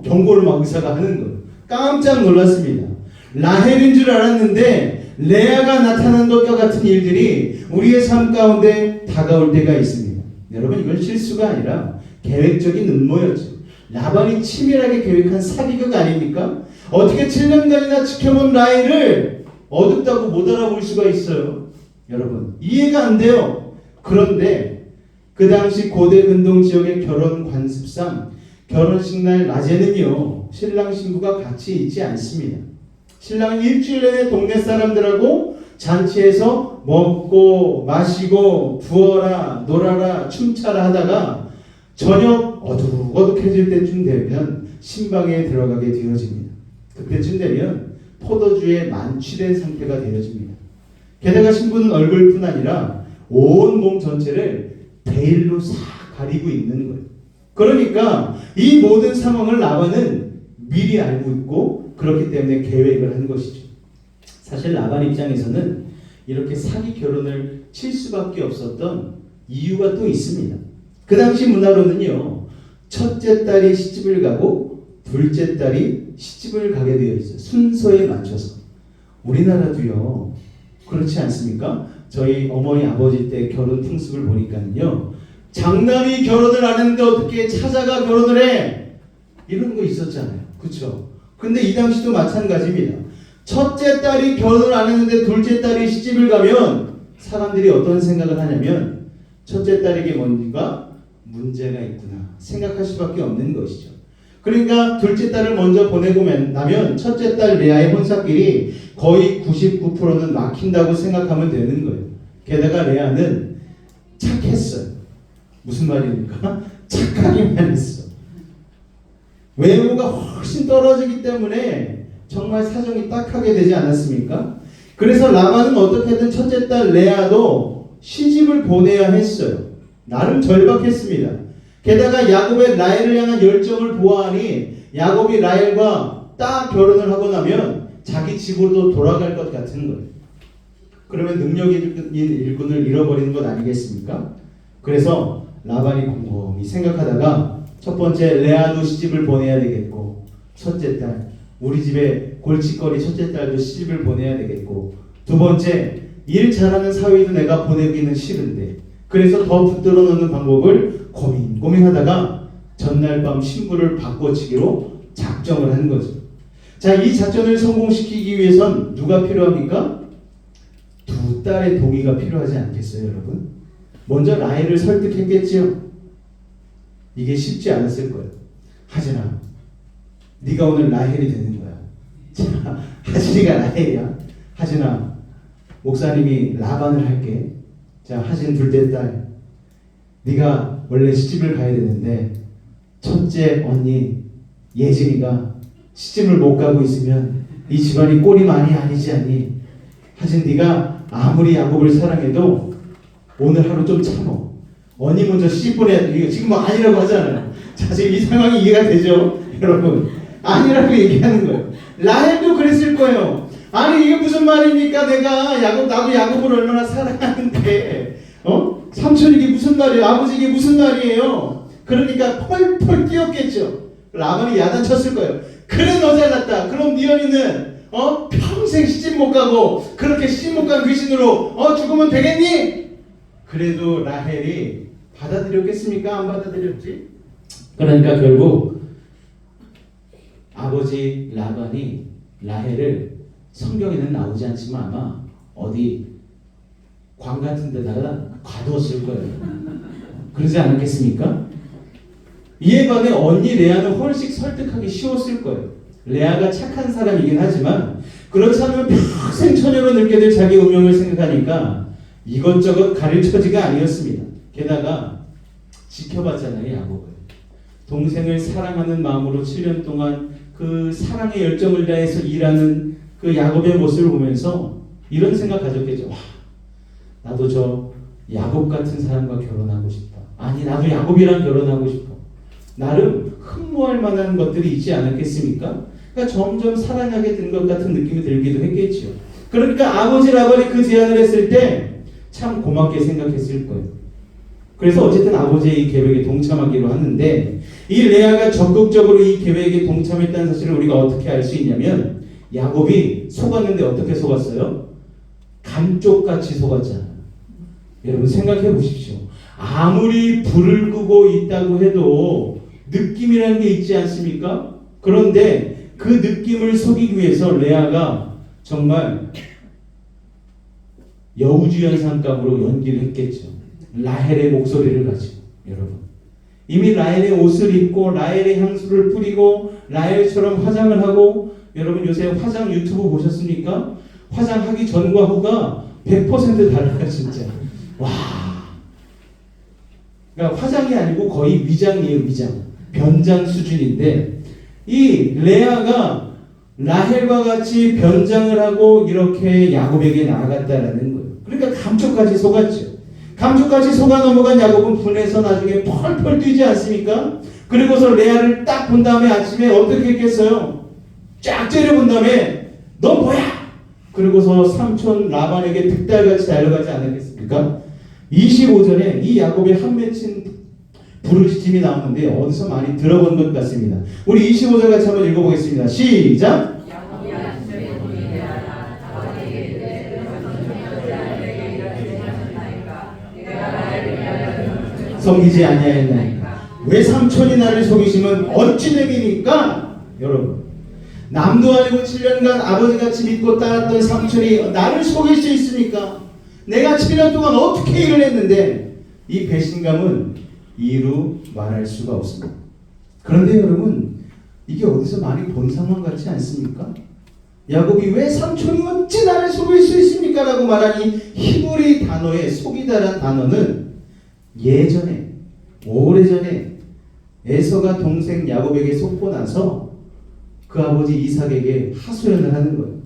[SPEAKER 1] 경고를 막 의사가 하는 거예요. 깜짝 놀랐습니다. 라헬인 줄 알았는데 레아가 나타난 것과 같은 일들이 우리의 삶 가운데 다가올 때가 있습니다. 여러분, 이건 실수가 아니라 계획적인 음모였죠. 라반이 치밀하게 계획한 사기극 아닙니까? 어떻게 7년간이나 지켜본 라헬을 어둡다고 못 알아볼 수가 있어요? 여러분, 이해가 안 돼요. 그런데 그 당시 고대 근동 지역의 결혼 관습상 결혼식 날 낮에는요, 신랑 신부가 같이 있지 않습니다. 신랑은 일주일 내내 동네 사람들하고 잔치에서 먹고 마시고 부어라 놀아라 춤차라 하다가 저녁 어둑어둑해질 때쯤 되면 신방에 들어가게 되어집니다. 그때쯤 되면 포도주에 만취된 상태가 되어집니다. 게다가 신부는 얼굴뿐 아니라 온 몸 전체를 베일로 싹 가리고 있는 거예요. 그러니까 이 모든 상황을 라반은 미리 알고 있고 그렇기 때문에 계획을 한 것이죠. 사실 라반 입장에서는 이렇게 사기 결혼을 칠 수밖에 없었던 이유가 또 있습니다. 그 당시 문화로는요, 첫째 딸이 시집을 가고 둘째 딸이 시집을 가게 되어 있어요. 순서에 맞춰서. 우리나라도요, 그렇지 않습니까? 저희 어머니 아버지 때 결혼 풍습을 보니까요, 장남이 결혼을 안 했는데 어떻게 찾아가 결혼을 해? 이런 거 있었잖아요. 그렇죠? 근데 이 당시도 마찬가지입니다. 첫째 딸이 결혼을 안 했는데 둘째 딸이 시집을 가면 사람들이 어떤 생각을 하냐면 첫째 딸에게 뭔가 문제가 있구나 생각할 수밖에 없는 것이죠. 그러니까 둘째 딸을 먼저 보내고 나면 첫째 딸 레아의 혼사길이 거의 99%는 막힌다고 생각하면 되는 거예요. 게다가 레아는 착했어요. 무슨 말입니까? 착하기만 했어. 외모가 훨씬 떨어지기 때문에 정말 사정이 딱하게 되지 않았습니까? 그래서 라반은 어떻게든 첫째 딸 레아도 시집을 보내야 했어요. 나름 절박했습니다. 게다가 야곱의 라헬을 향한 열정을 보아하니 야곱이 라헬과 딱 결혼을 하고 나면 자기 집으로 돌아갈 것 같은 거예요. 그러면 능력 있는 일꾼을 잃어버리는 것 아니겠습니까? 그래서 라반이 곰곰이 생각하다가 첫 번째 레아도 시집을 보내야 되겠고, 첫째 딸 우리 집에 골칫거리 첫째 딸도 시집을 보내야 되겠고, 두 번째 일 잘하는 사위도 내가 보내기는 싫은데, 그래서 더 붙들어 놓는 방법을 고민하다가 전날 밤 신부를 바꿔치기로 작정을 한 거죠. 자, 이 작전을 성공시키기 위해선 누가 필요합니까? 두 딸의 동의가 필요하지 않겠어요, 여러분? 먼저 라헬을 설득했겠지요. 이게 쉽지 않았을 거예요. 하진아, 네가 오늘 라헬이 되는 거야. 자, 하진이가 라헬이야. 하진아, 목사님이 라반을 할게. 자, 하진 둘째 딸, 네가 원래 시집을 가야 되는데 첫째 언니 예진이가 시집을 못 가고 있으면 이 집안이 꼴이 많이 아니지 않니? 하진 네가 아무리 야곱을 사랑해도 오늘 하루 좀 참어. 언니 먼저 시집 보내야 돼. 이거 지금 뭐 아니라고 하잖아요. 자, 지금 이 상황이 이해가 되죠? 여러분, 아니라고 얘기하는 거예요. 라헬도 그랬을 거예요. 아니, 이게 무슨 말입니까? 나도 야곱을 얼마나 사랑하는데, 삼촌 이게 무슨 말이에요? 아버지 이게 무슨 말이에요? 그러니까 펄펄 뛰었겠죠. 라반이 야단쳤을 거예요. 그래, 너 잘났다. 그럼 네 언니는 평생 시집 못 가고 그렇게 시집 못 간 귀신으로 죽으면 되겠니? 그래도 라헬이 받아들였겠습니까? 안 받아들였지? 그러니까 결국 아버지 라반이 라헬을, 성경에는 나오지 않지만 아마 어디 광 같은 데다가 가두었을 거예요. 그러지 않았겠습니까? 이에 반해 언니 레아는 훨씬 설득하기 쉬웠을 거예요. 레아가 착한 사람이긴 하지만 그렇지 않으면 평생 처녀로 늙게 될 자기 운명을 생각하니까 이것저것 가릴 처지가 아니었습니다. 게다가 지켜봤잖아요, 야곱을. 동생을 사랑하는 마음으로 7년 동안 그 사랑의 열정을 다해서 일하는 그 야곱의 모습을 보면서 이런 생각 가졌겠죠. 와, 나도 저 야곱 같은 사람과 결혼하고 싶다. 아니, 나도 야곱이랑 결혼하고 싶어. 나름 흠모할 만한 것들이 있지 않았겠습니까? 그러니까 점점 사랑하게 된 것 같은 느낌이 들기도 했겠죠. 그러니까 아버지 라반이 그 제안을 했을 때 참 고맙게 생각했을 거예요. 그래서 어쨌든 아버지의 이 계획에 동참하기로 하는데, 이 레아가 적극적으로 이 계획에 동참했다는 사실을 우리가 어떻게 알 수 있냐면, 야곱이 속았는데 어떻게 속았어요? 감쪽같이 속았잖아요. 여러분 생각해 보십시오. 아무리 불을 끄고 있다고 해도 느낌이라는 게 있지 않습니까? 그런데 그 느낌을 속이기 위해서 레아가 정말 여우주연상감으로 연기를 했겠죠. 라헬의 목소리를 가지고. 여러분, 이미 라헬의 옷을 입고 라헬의 향수를 뿌리고 라헬처럼 화장을 하고, 여러분 요새 화장 유튜브 보셨습니까? 화장하기 전과 후가 100% 달라요. 진짜. 와, 그러니까 화장이 아니고 거의 위장이에요. 위장, 변장 수준인데, 이 레아가 라헬과 같이 변장을 하고 이렇게 야곱에게 나아갔다라는 거예요. 그러니까 감쪽같이 속았죠. 감쪽같이 속아 넘어간 야곱은 분해서 나중에 펄펄 뛰지 않습니까? 그리고서 레아를 딱 본 다음에 아침에 어떻게 했겠어요? 쫙 째려본 다음에 너 뭐야? 그리고서 삼촌 라반에게 득달같이 달려가지 않았겠습니까? 25절에 이 야곱의 한 맺힌 부르짖음이 나오는데 어디서 많이 들어본 것 같습니다. 우리 25절 같이 한번 읽어보겠습니다. 시작! 속이지 아니하였나이까. 왜 삼촌이 나를 속이시면 어찌 됨이니까? 여러분, 남도 아니고 7년간 아버지같이 믿고 따랐던 삼촌이 나를 속일 수 있습니까? 내가 7년 동안 어떻게 일을 했는데, 이 배신감은 이루 말할 수가 없습니다. 그런데 여러분, 이게 어디서 많이 본 상황 같지 않습니까? 야곱이 왜 삼촌이 어찌 나를 속일 수 있습니까? 라고 말한 이 히브리 단어의 속이다란 단어는 예전에, 오래전에 에서가 동생 야곱에게 속고 나서 그 아버지 이삭에게 하소연을 하는 거예요.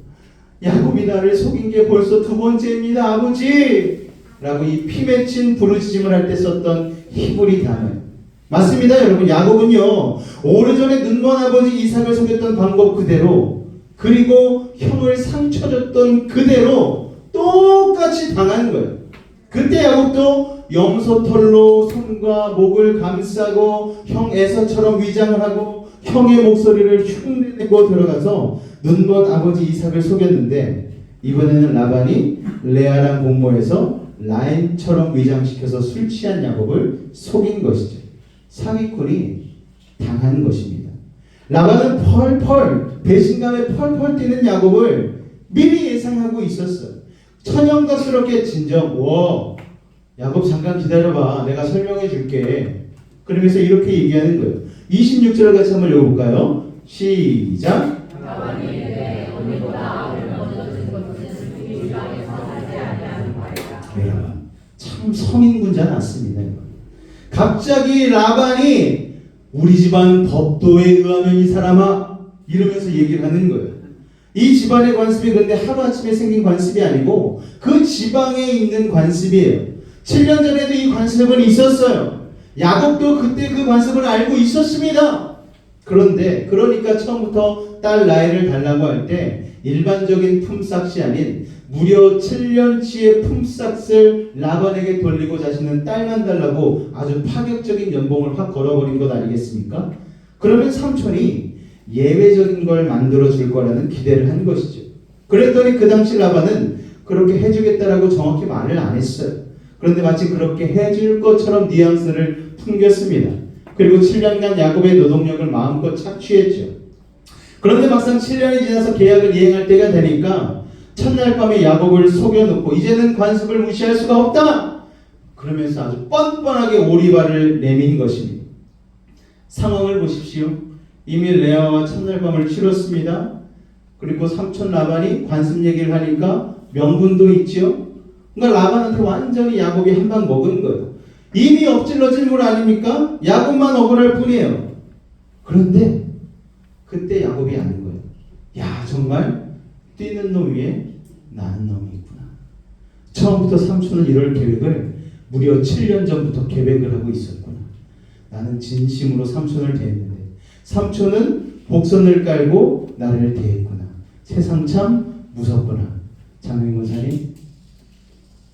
[SPEAKER 1] 야곱이 나를 속인 게 벌써 두 번째입니다, 아버지! 라고 이 피 맺힌 부르짖음을 할 때 썼던 히브리 단어예요. 맞습니다, 여러분. 야곱은요, 오래전에 눈먼 아버지 이삭을 속였던 방법 그대로, 그리고 형을 상처 줬던 그대로 똑같이 당한 거예요. 그때 야곱도 염소털로 손과 목을 감싸고 형 에서처럼 위장을 하고 형의 목소리를 흉내내고 들어가서 눈먼 아버지 이삭을 속였는데, 이번에는 라반이 레아랑 공모해서 라헬처럼 위장시켜서 술 취한 야곱을 속인 것이죠. 사기꾼이 당한 것입니다. 라반은 펄펄, 배신감에 펄펄 뛰는 야곱을 미리 예상하고 있었어요. 천연덕스럽게 진정, 야곱 잠깐 기다려봐, 내가 설명해 줄게. 그러면서 이렇게 얘기하는 거예요. 26절을 같이 한번 읽어볼까요? 시작. 참 성인군자 났습니다. 갑자기 라반이 우리 집안 법도에 의하면 이 사람아, 이러면서 얘기를 하는 거예요. 이 집안의 관습이 근데 하루아침에 생긴 관습이 아니고 그 지방에 있는 관습이에요. 7년 전에도 이 관습은 있었어요. 야곱도 그때 그 관습을 알고 있었습니다. 그런데 그러니까 처음부터 딸 라헬을 달라고 할 때 일반적인 품삯이 아닌 무려 7년치의 품삯을 라반에게 돌리고 자신은 딸만 달라고 아주 파격적인 연봉을 확 걸어버린 것 아니겠습니까? 그러면 삼촌이 예외적인 걸 만들어 줄 거라는 기대를 한 것이죠. 그랬더니 그 당시 라반은 그렇게 해주겠다라고 정확히 말을 안 했어요. 그런데 마치 그렇게 해줄 것처럼 뉘앙스를 풍겼습니다. 그리고 7년간 야곱의 노동력을 마음껏 착취했죠. 그런데 막상 7년이 지나서 계약을 이행할 때가 되니까 첫날 밤에 야곱을 속여놓고 이제는 관습을 무시할 수가 없다! 그러면서 아주 뻔뻔하게 오리발을 내민 것입니다. 상황을 보십시오. 이미 레아와 첫날 밤을 치렀습니다. 그리고 삼촌 라반이 관습 얘기를 하니까 명분도 있죠. 그러니까 라반한테 완전히 야곱이 한 방 먹은 거예요. 이미 엎질러진 물 아닙니까? 야곱만 억울할 뿐이에요. 그런데 그때 야곱이 아는 거예요. 야, 정말 뛰는 놈 위에 나는 놈이 있구나. 처음부터 삼촌은 이럴 계획을 무려 7년 전부터 계획을 하고 있었구나. 나는 진심으로 삼촌을 대했는데 삼촌은 복선을 깔고 나를 대했구나. 세상 참 무섭구나. 장로님 권사님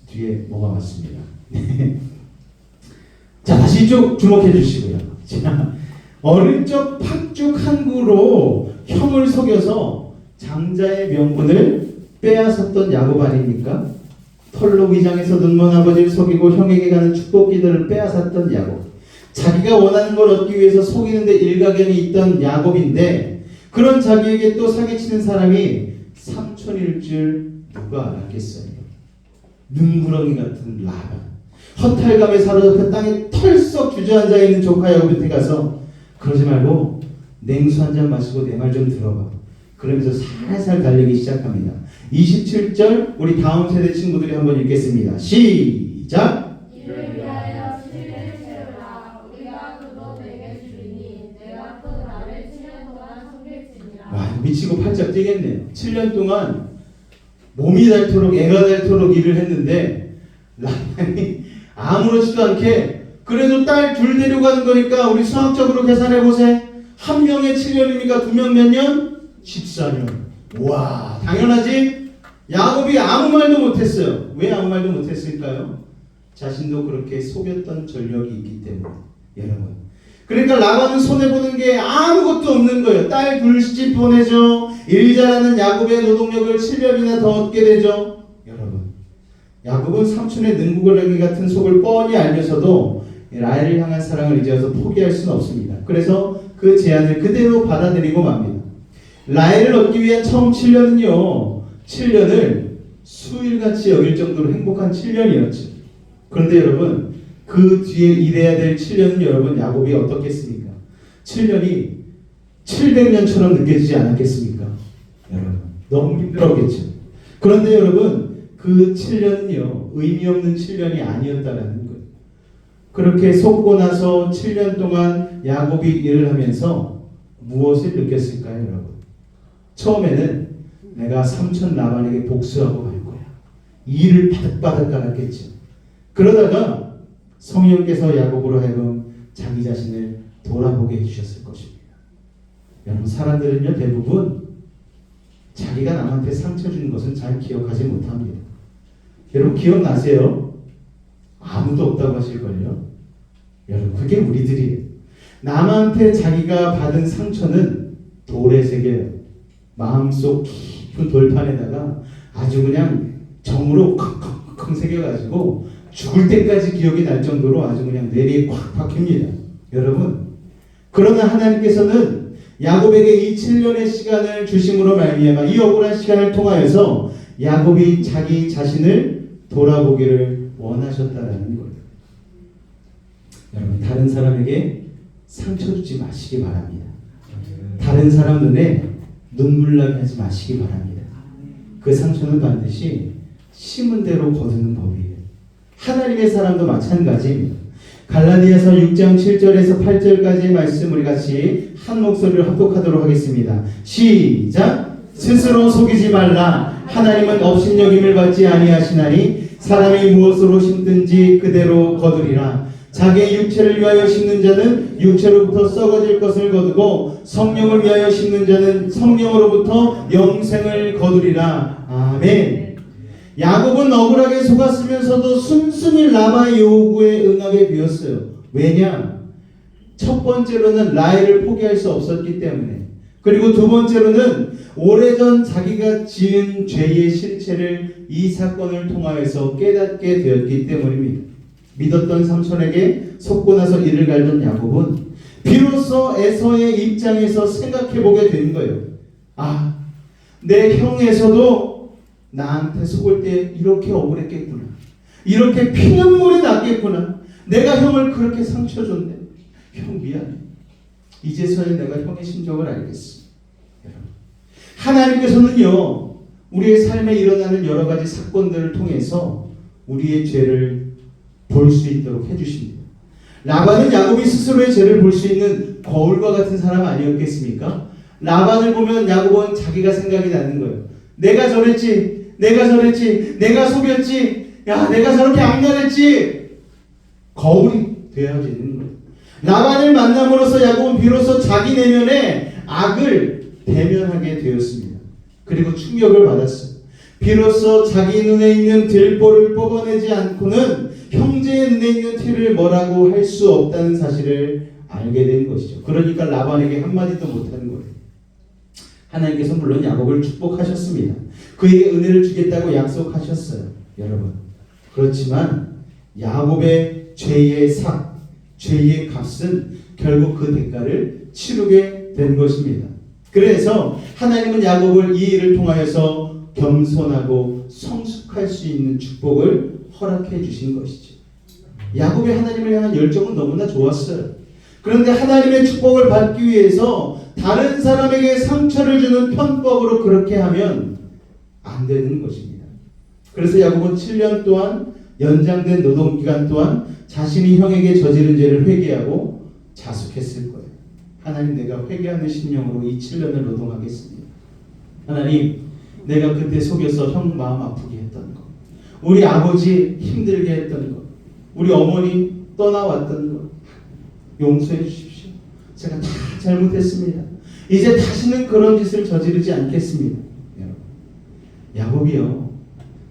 [SPEAKER 1] 뒤에 뭐가 맞습니다. 자, 다시 이쪽 주목해 주시고요. 자, 어릴 적 팥죽 한 구로 형을 속여서 장자의 명분을 빼앗았던 야곱 아닙니까? 털로 위장해서 눈먼 아버지를 속이고 형에게 가는 축복 기도를 빼앗았던 야곱. 자기가 원하는 걸 얻기 위해서 속이는 데 일가견이 있던 야곱인데, 그런 자기에게 또 사기치는 사람이 삼촌일 줄 누가 알았겠어요? 눈구렁이 같은 라반. 허탈감에 사로잡혀 땅에 털썩 주저앉아 있는 조카 야곱한테 가서 그러지 말고 냉수 한 잔 마시고 내 말 좀 들어봐. 그러면서 살살 달리기 시작합니다. 27절 우리 다음 세대 친구들이 한번 읽겠습니다. 시작!
[SPEAKER 5] 이를 위하여 7년을 세우라. 우리가 그도 내게 주리니 내가 그 나를 7년 동안 섬길지니라.
[SPEAKER 1] 와, 미치고 팔짝 뛰겠네요. 7년 동안 몸이 닳도록 애가 닳도록 일을 했는데 라반이 아무렇지도 않게 그래도 딸 둘 데려가는 거니까 우리 수학적으로 계산해 보세요. 한 명에 7년이니까 두 명 몇 년? 14년. 와, 당연하지? 야곱이 아무 말도 못했어요. 왜 아무 말도 못했을까요? 자신도 그렇게 속였던 전력이 있기 때문에. 여러분, 그러니까 라반은 손해보는 게 아무것도 없는 거예요. 딸 둘 시집 보내죠. 일 잘하는 야곱의 노동력을 7년이나 더 얻게 되죠. 여러분, 야곱은 삼촌의 능구거라기 같은 속을 뻔히 알면서도 라헬을 향한 사랑을 이제와서 포기할 수는 없습니다. 그래서 그 제안을 그대로 받아들이고 맙니다. 라헬을 얻기 위한 처음 7년은요, 7년을 수일같이 여길 정도로 행복한 7년이었죠. 그런데 여러분, 그 뒤에 일해야 될 7년은 여러분, 야곱이 어떻겠습니까? 7년이 700년처럼 느껴지지 않았겠습니까? 여러분, 너무 힘들었겠죠. 그런데 여러분, 그 7년은요, 의미 없는 7년이 아니었다라는 거예요. 그렇게 속고 나서 7년 동안 야곱이 일을 하면서 무엇을 느꼈을까요, 여러분? 처음에는 내가 삼촌 라반에게 복수하고 갈 거야. 일을 바득바득 갈았겠죠. 그러다가 성령께서 야곱으로 하여금 자기 자신을 돌아보게 해주셨을 것입니다. 여러분, 사람들은요, 대부분 자기가 남한테 상처 주는 것은 잘 기억하지 못합니다. 여러분, 기억나세요? 아무도 없다고 하실걸요? 여러분, 그게 우리들이에요. 남한테 자기가 받은 상처는 돌에 새겨요. 마음속 깊은 돌판에다가 아주 그냥 정으로 콱콱콱 새겨가지고 죽을 때까지 기억이 날 정도로 아주 그냥 뇌리에 콱 박힙니다. 여러분, 그러나 하나님께서는 야곱에게 이 7년의 시간을 주심으로 말미암아 이 억울한 시간을 통하여서 야곱이 자기 자신을 돌아보기를 원하셨다라는 거예요. 여러분, 다른 사람에게 상처 주지 마시기 바랍니다. 다른 사람 눈에 눈물 나게 하지 마시기 바랍니다. 그 상처는 반드시 심은 대로 거두는 법이에요. 하나님의 사람도 마찬가지입니다. 갈라디아서 6장 7절에서 8절까지의 말씀 우리 같이 한 목소리로 합독하도록 하겠습니다. 시작! 스스로 속이지 말라. 하나님은 업신여김을 받지 아니하시나니 사람이 무엇으로 심든지 그대로 거두리라. 자기의 육체를 위하여 심는 자는 육체로부터 썩어질 것을 거두고 성령을 위하여 심는 자는 성령으로부터 영생을 거두리라. 아멘. 야곱은 억울하게 속았으면서도 순순히 라반의 요구에 응하게 되었어요. 왜냐? 첫 번째로는 라헬을 포기할 수 없었기 때문에, 그리고 두 번째로는 오래전 자기가 지은 죄의 실체를 이 사건을 통하여서 깨닫게 되었기 때문입니다. 믿었던 삼촌에게 속고 나서 이를 갈던 야곱은 비로소 에서의 입장에서 생각해보게 된 거예요. 아, 내 형 에서도 나한테 속을 때 이렇게 억울했겠구나. 이렇게 피눈물이 났겠구나. 내가 형을 그렇게 상처 줬네. 형 미안해. 이제서야 내가 형의 심정을 알겠어. 여러분, 하나님께서는요, 우리의 삶에 일어나는 여러 가지 사건들을 통해서 우리의 죄를 볼 수 있도록 해주십니다. 라반은 야곱이 스스로의 죄를 볼 수 있는 거울과 같은 사람 아니었겠습니까? 라반을 보면 야곱은 자기가 생각이 나는 거예요. 내가 저랬지, 내가 속였지, 야, 내가 저렇게 악랄했지. 거울이 되어지는 거예요. 라반을 만남으로써 야곱은 비로소 자기 내면의 악을 대면하게 되었습니다. 그리고 충격을 받았어요. 비로소 자기 눈에 있는 들보를 뽑아내지 않고는 형제의 눈에 있는 티를 뭐라고 할 수 없다는 사실을 알게 된 것이죠. 그러니까 라반에게 한마디도 못하는 거예요. 하나님께서 물론 야곱을 축복하셨습니다. 그에게 은혜를 주겠다고 약속하셨어요. 여러분. 그렇지만 야곱의 죄의 삭, 죄의 값은 결국 그 대가를 치르게 된 것입니다. 그래서 하나님은 야곱을 이 일을 통하여서 겸손하고 성숙할 수 있는 축복을 허락해 주신 것이죠. 야곱이 하나님을 향한 열정은 너무나 좋았어요. 그런데 하나님의 축복을 받기 위해서 다른 사람에게 상처를 주는 편법으로 그렇게 하면 안 되는 것입니다. 그래서 야곱은 7년 동안 연장된 노동기간 동안 자신이 형에게 저지른 죄를 회개하고 자숙했을 거예요. 하나님, 내가 회개하는 심령으로 이 7년을 노동하겠습니다. 하나님, 내가 그때 속여서 형 마음 아프게 했던 거, 우리 아버지 힘들게 했던 거, 우리 어머니 떠나왔던 거 용서해 주십시오. 제가 다 잘못했습니다. 이제 다시는 그런 짓을 저지르지 않겠습니다. 여러분, 야곱이요,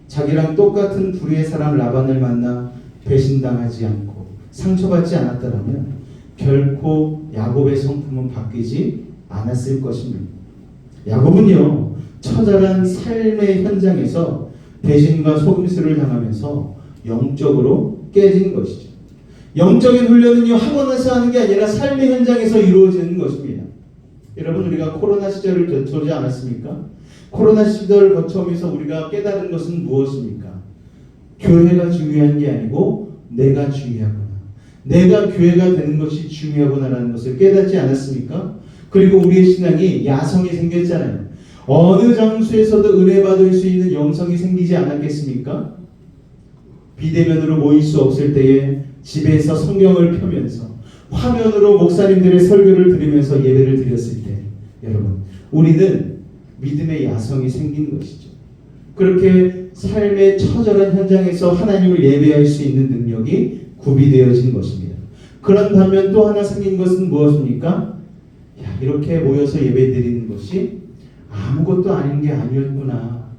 [SPEAKER 1] 자기랑 똑같은 불의의 사람 라반을 만나 배신당하지 않고 상처받지 않았더라면 결코 야곱의 성품은 바뀌지 않았을 것입니다. 야곱은요, 처절한 삶의 현장에서 배신과 속임수를 당하면서 영적으로 깨진 것이죠. 영적인 훈련은요, 학원에서 하는 게 아니라 삶의 현장에서 이루어지는 것입니다. 여러분, 우리가 코로나 시절을 거쳐오지 않았습니까? 코로나 시절을 거쳐오면서 우리가 깨달은 것은 무엇입니까? 교회가 중요한 게 아니고 내가 중요하구나, 내가 교회가 되는 것이 중요하구나라는 것을 깨닫지 않았습니까? 그리고 우리의 신앙이 야성이 생겼잖아요. 어느 장소에서도 은혜 받을 수 있는 영성이 생기지 않았겠습니까? 비대면으로 모일 수 없을 때에 집에서 성경을 펴면서 화면으로 목사님들의 설교를 들으면서 예배를 드렸을 때, 여러분, 우리는 믿음의 야성이 생긴 것이죠. 그렇게 삶의 처절한 현장에서 하나님을 예배할 수 있는 능력이 구비되어진 것입니다. 그런 반면 또 하나 생긴 것은 무엇입니까? 야, 이렇게 모여서 예배 드리는 것이 아무것도 아닌 게 아니었구나,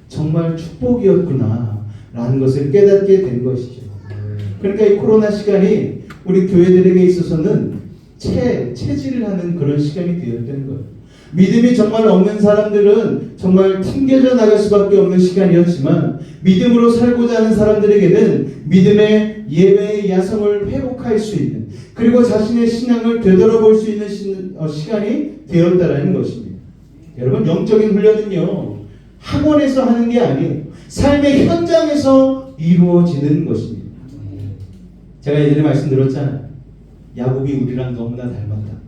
[SPEAKER 1] 정말 축복이었구나 라는 것을 깨닫게 된 것이죠. 그러니까 이 코로나 시간이 우리 교회들에게 있어서는 체질을 하는 그런 시간이 되었던 거예요. 믿음이 정말 없는 사람들은 정말 튕겨져 나갈 수밖에 없는 시간이었지만, 믿음으로 살고자 하는 사람들에게는 믿음의 예배의 야성을 회복할 수 있는, 그리고 자신의 신앙을 되돌아볼 수 있는 시간이 되었다라는 것입니다. 여러분, 영적인 훈련은요, 학원에서 하는 게 아니에요. 삶의 현장에서 이루어지는 것입니다. 제가 예전에 말씀드렸잖아요. 야곱이 우리랑 너무나 닮았다.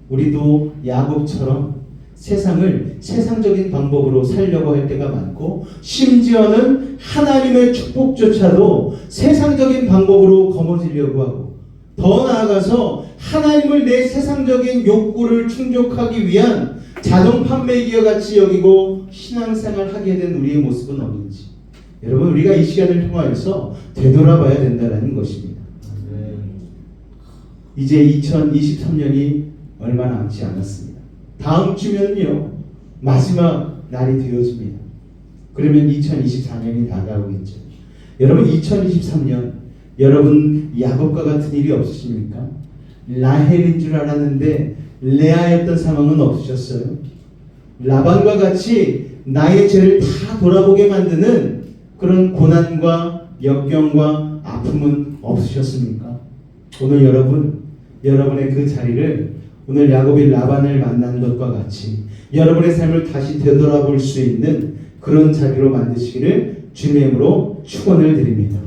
[SPEAKER 1] 우리도 야곱처럼 세상을 세상적인 방법으로 살려고 할 때가 많고, 심지어는 하나님의 축복조차도 세상적인 방법으로 거머쥐려고 하고, 더 나아가서 하나님을 내 세상적인 욕구를 충족하기 위한 자동 판매기와 같이 여기고 신앙생활 하게 된 우리의 모습은 없는지, 여러분, 우리가 이 시간을 통하여서 되돌아봐야 된다는 것입니다. 이제 2023년이 얼마 남지 않았습니다. 다음 주면요, 마지막 날이 되어집니다. 그러면 2024년이 다가오겠죠. 여러분, 2023년 여러분 야곱과 같은 일이 없으십니까? 라헬인 줄 알았는데 레아였던 상황은 없으셨어요? 라반과 같이 나의 죄를 다 돌아보게 만드는 그런 고난과 역경과 아픔은 없으셨습니까? 오늘 여러분의 그 자리를 오늘 야곱이 라반을 만난 것과 같이 여러분의 삶을 다시 되돌아볼 수 있는 그런 자리로 만드시기를 주님의 이름으로 축원을 드립니다.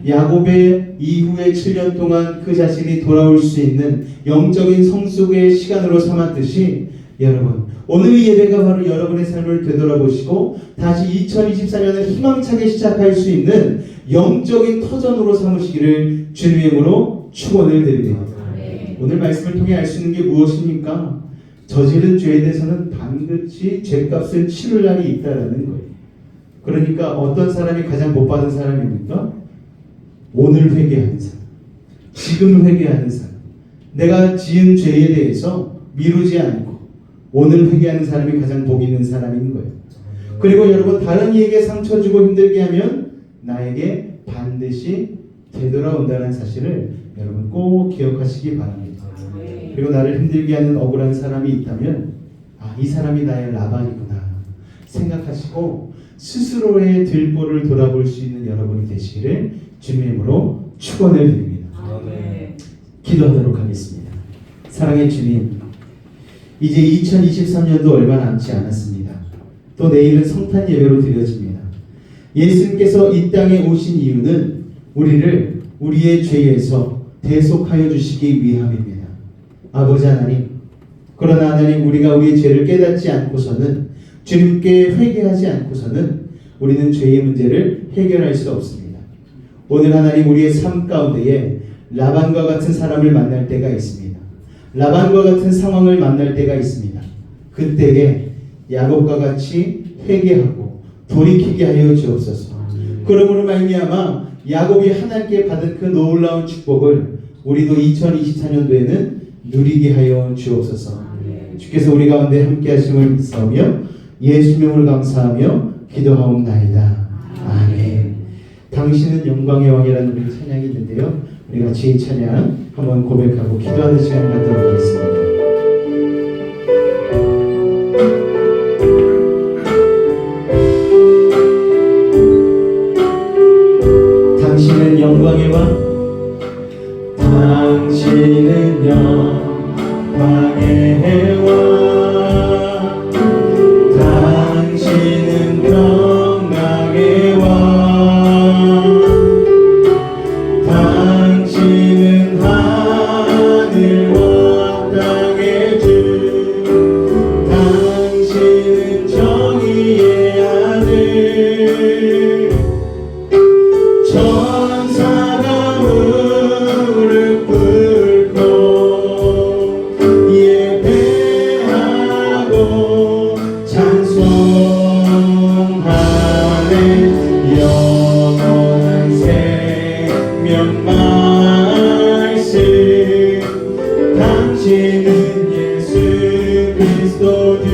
[SPEAKER 1] 야곱의 이후의 7년 동안 그 자신이 돌아올 수 있는 영적인 성숙의 시간으로 삼았듯이, 여러분, 오늘 예배가 바로 여러분의 삶을 되돌아보시고 다시 2024년을 희망차게 시작할 수 있는 영적인 터전으로 삼으시기를 주님의 이름으로 축원을 드립니다. 오늘 말씀을 통해 알 수 있는 게 무엇입니까? 저지른 죄에 대해서는 반드시 죄값을 치를 날이 있다라는 거예요. 그러니까 어떤 사람이 가장 못 받은 사람입니까? 오늘 회개하는 사람, 지금 회개하는 사람, 내가 지은 죄에 대해서 미루지 않고 오늘 회개하는 사람이 가장 복 있는 사람인 거예요. 그리고 여러분, 다른 이에게 상처 주고 힘들게 하면 나에게 반드시 되돌아온다는 사실을 여러분 꼭 기억하시기 바랍니다. 그리고 나를 힘들게 하는 억울한 사람이 있다면 이 사람이 나의 라반이구나 생각하시고 스스로의 들보를 돌아볼 수 있는 여러분이 되시기를 주님의 이름으로 축원을 드립니다. 기도하도록 하겠습니다. 사랑의 주님, 이제 2023년도 얼마 남지 않았습니다. 또 내일은 성탄 예배로 드려집니다. 예수님께서 이 땅에 오신 이유는 우리를 우리의 죄에서 대속하여 주시기 위함입니다. 아버지 하나님, 그러나 하나님, 우리가 우리의 죄를 깨닫지 않고서는, 주님께 회개하지 않고서는 우리는 죄의 문제를 해결할 수 없습니다. 오늘 하나님, 우리의 삶 가운데에 라반과 같은 사람을 만날 때가 있습니다. 라반과 같은 상황을 만날 때가 있습니다. 그때에 야곱과 같이 회개하고 돌이키게 하여 주옵소서. 그러므로 말미암아 야곱이 하나님께 받은 그 놀라운 축복을 우리도 2024년도에는 누리게 하여 주옵소서. 주께서 우리 가운데 함께 하심을 믿사오며 예수님을 감사하며 기도하옵나이다. 아멘. 당신은 영광의 왕이라는 우리 찬양이 있는데요, 우리 같이 이 찬양 한번 고백하고 기도하는 시간 갖도록 하겠습니다. 당신은 영광의 왕, 당신은 영광의 왕, 당신은 평강의 왕, 당신은 하늘과 땅의 주, 당신은 정의의 아들. 천사가 무릎 꿇고 예배하고 찬송하네. 영원한 생명 말씀, 당신은 예수 그리스도 주.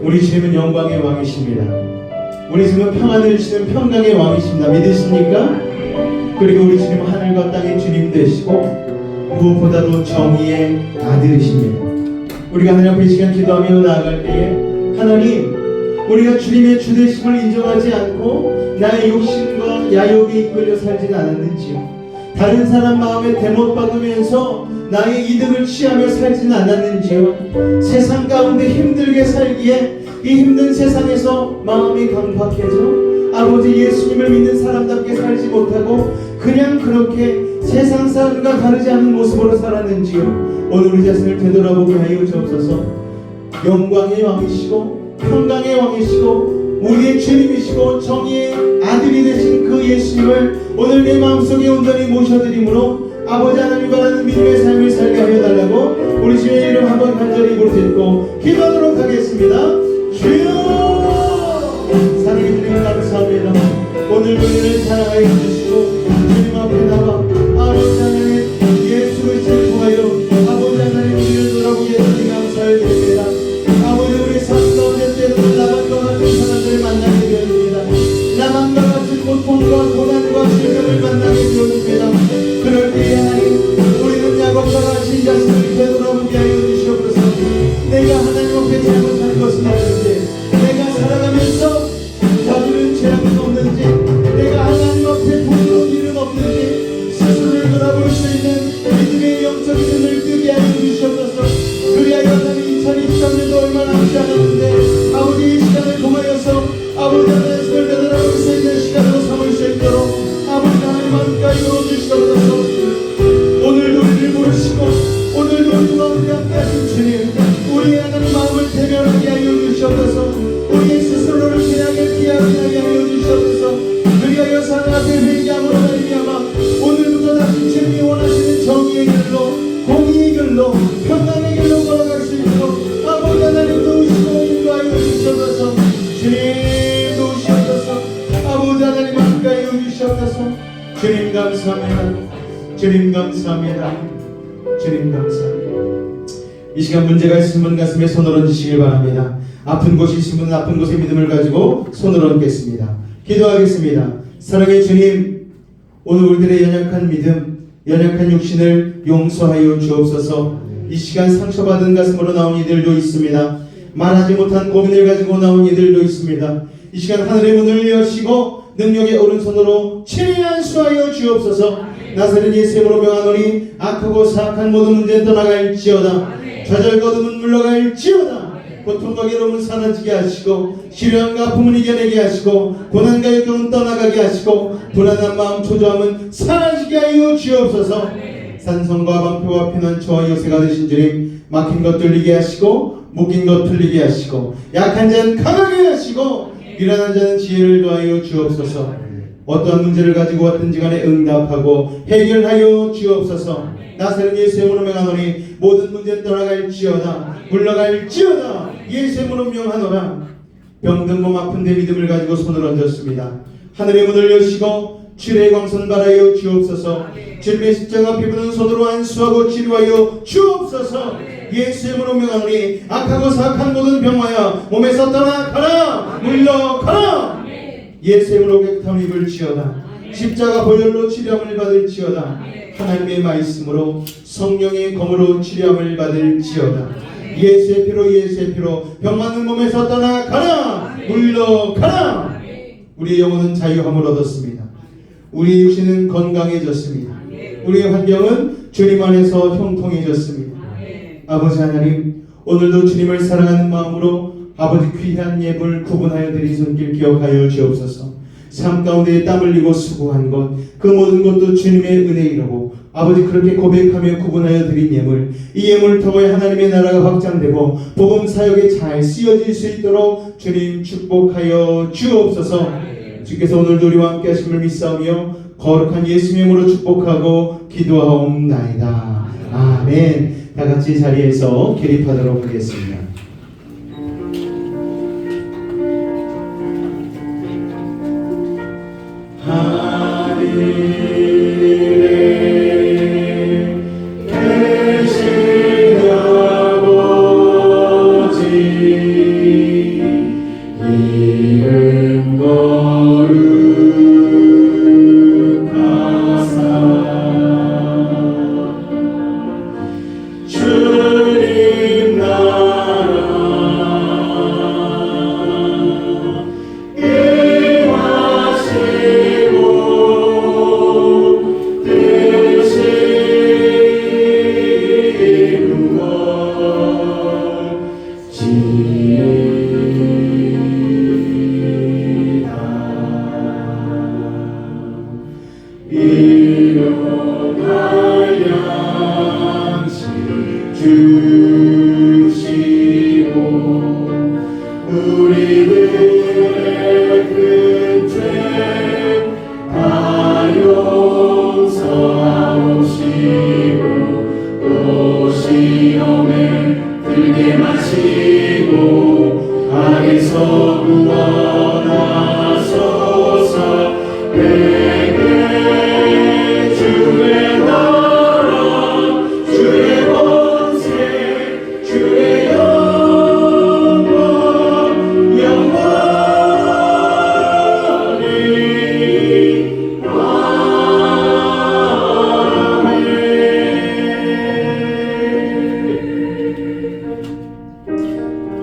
[SPEAKER 1] 우리 주님은 영광의 왕이십니다. 우리 주님은 평안을 주시는 평강의 왕이십니다. 믿으십니까? 그리고 우리 주님은 하늘과 땅의 주님 되시고 무엇보다도 정의의 아들이십니다. 우리가 하나님 앞에 이 시간 기도하며 나아갈 때에 하나님, 우리가 주님의 주되심을 인정하지 않고 나의 욕심과 야욕에 이끌려 살진 않았는지요? 다른 사람 마음에 대못 박으면서 나의 이득을 취하며 살지는 않았는지요? 세상 가운데 힘들게 살기에 이 힘든 세상에서 마음이 강박해져 아버지 예수님을 믿는 사람답게 살지 못하고 그냥 그렇게 세상 사람과 다르지 않은 모습으로 살았는지요? 오늘 우리 자신을 되돌아보게 하여 주옵소서. 영광의 왕이시고 평강의 왕이시고 우리의 주님이시고 정의의 아들이 되신 그 예수님을 오늘 내 마음속에 온전히 모셔드림으로 아버지 하나님 바라는 믿음의 삶을 살게 하여 달라고 우리 주의 이름 한번 간절히 부르짖고 기도하도록 하겠습니다. 주여, 사랑의 주님 감사합니다. 오늘 우리를 사랑하여 주시고 주님 앞에 나와 아버지 하나님 예수 그리스도를 통하여 아버지 하나님 우리를 돌아보게 해주니 감사를 드립니다. 아버지, 우리 삶 가운데 때로는 라반과 같은 사람들을 만나게 되었습니다. 라반과 같은 고통과 고난과 질병을 만나게 되었습니다. 그럴 때에 하나님, 우리는 야곱과 같이 자신을 되돌아보게 하여 주시옵소서. 내가 하나님 앞에 잘못한 것은 없는지, 내가 살아가면서 저지른 죄악은 없는지, 내가 하나님 앞에 부끄러운 일은 없는지 스스로를 돌아볼 수 있는 믿음의 영적인 눈을 뜨게 하여 주시옵소서. 그리하여 하나님 2023년도 얼마 남지 않았는데 아버지 이 시간을 통하여서 아버지 하나님을 되돌아볼 수 있는 시간으로 삼을 수 있도록 주님 감사합니다. 주님 감사합니다. 주님 감사합니다. 이 시간 문제가 있으신 분 가슴에 손을 얹으시길 바랍니다. 아픈 곳이 있으신 분은 아픈 곳에 믿음을 가지고 손을 얹겠습니다. 기도하겠습니다. 사랑의 주님, 오늘 우리들의 연약한 믿음, 연약한 육신을 용서하여 주옵소서. 이 시간 상처받은 가슴으로 나온 이들도 있습니다. 말하지 못한 고민을 가지고 나온 이들도 있습니다. 이 시간 하늘의 문을 여시고 능력의 오른손으로 친히 안수하여 주옵소서. 나사렛 예수님으로 명하노니 악하고 사악한 모든 문제 떠나갈지어다. 좌절 거듭은 물러갈지어다. 고통과 괴로움은 사라지게 하시고 시련과 아픔은 이겨내게 하시고 고난과 역경은 떠나가게 하시고 불안한 마음 초조함은 사라지게 하여 주옵소서. 산성과 방패와 피난처와 요새가 되신 주님, 막힌 것 뚫리게 하시고 묶인 것 풀리게 하시고 약한 자는 강하게 하시고 미련한 자는 지혜를 더하여 주옵소서. 어떠한 문제를 가지고 왔든지 간에 응답하고 해결하여 주옵소서. 나사렛 예수의 이름으로 명하노니 모든 문제는 떠나갈지어다. 물러갈지어다. 예수의 이름으로 명하노라. 병든 몸 아픈 데 믿음을 가지고 손을 얹었습니다. 하늘의 문을 여시고 주의 광선 발하여 주옵소서. 주님의 십자가 피부는 손으로 안수하고 치료하여 주옵소서. 예수의 이름으로 명하노니 악하고 사악한 모든 병마야 몸에서 떠나가라. 물러가라. 예수의 이름으로 깨끗함을 입을지어다. 십자가 보혈로 치료함을 받을지어다. 하나님의 말씀으로 성령의 검으로 치료함을 받을지어다. 예수의 피로 예수의 피로 병 많은 몸에서 떠나가라. 물러가라. 우리의 영혼은 자유함을 얻었습니다. 우리의 육신은 건강해졌습니다. 우리의 환경은 주님 안에서 형통해졌습니다. 아버지 하나님, 오늘도 주님을 사랑하는 마음으로 아버지 귀한 예물 구분하여 드린 손길 기억하여 주옵소서. 삶 가운데 땀 흘리고 수고한 것, 그 모든 것도 주님의 은혜이라고 아버지 그렇게 고백하며 구분하여 드린 예물, 이 예물을 통해 하나님의 나라가 확장되고 복음 사역에 잘 쓰여질 수 있도록 주님 축복하여 주옵소서. 주께서 오늘도 우리와 함께 하심을 믿사오며 거룩한 예수님의 이름으로 축복하고 기도하옵나이다. 아멘. 다 같이 자리에서 기립하도록 하겠습니다.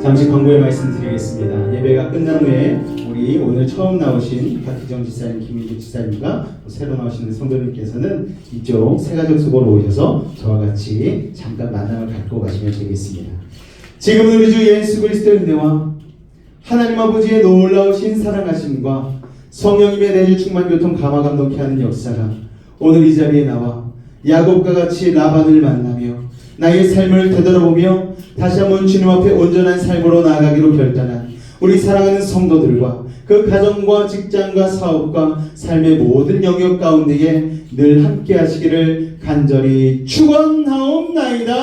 [SPEAKER 1] 잠시 광고의 말씀 드리겠습니다. 예배가 끝난 후에 우리 오늘 처음 나오신 박희정 지사님, 김민주 지사님과 새로 나오시는 성도님께서는 이쪽 세가족 수고로 오셔서 저와 같이 잠깐 만남을 갖고 가시면 되겠습니다. 지금은 우리 주 예수 그리스도의 은혜와 하나님 아버지의 놀라우신 사랑하심과 성령님의 내주 충만 교통 감화 감동케 하는 역사가 오늘 이 자리에 나와 야곱과 같이 라반을 만나며 나의 삶을 되돌아보며 다시 한번 주님 앞에 온전한 삶으로 나아가기로 결단한 우리 사랑하는 성도들과 그 가정과 직장과 사업과 삶의 모든 영역 가운데에 늘 함께 하시기를 간절히 축원하옵나이다.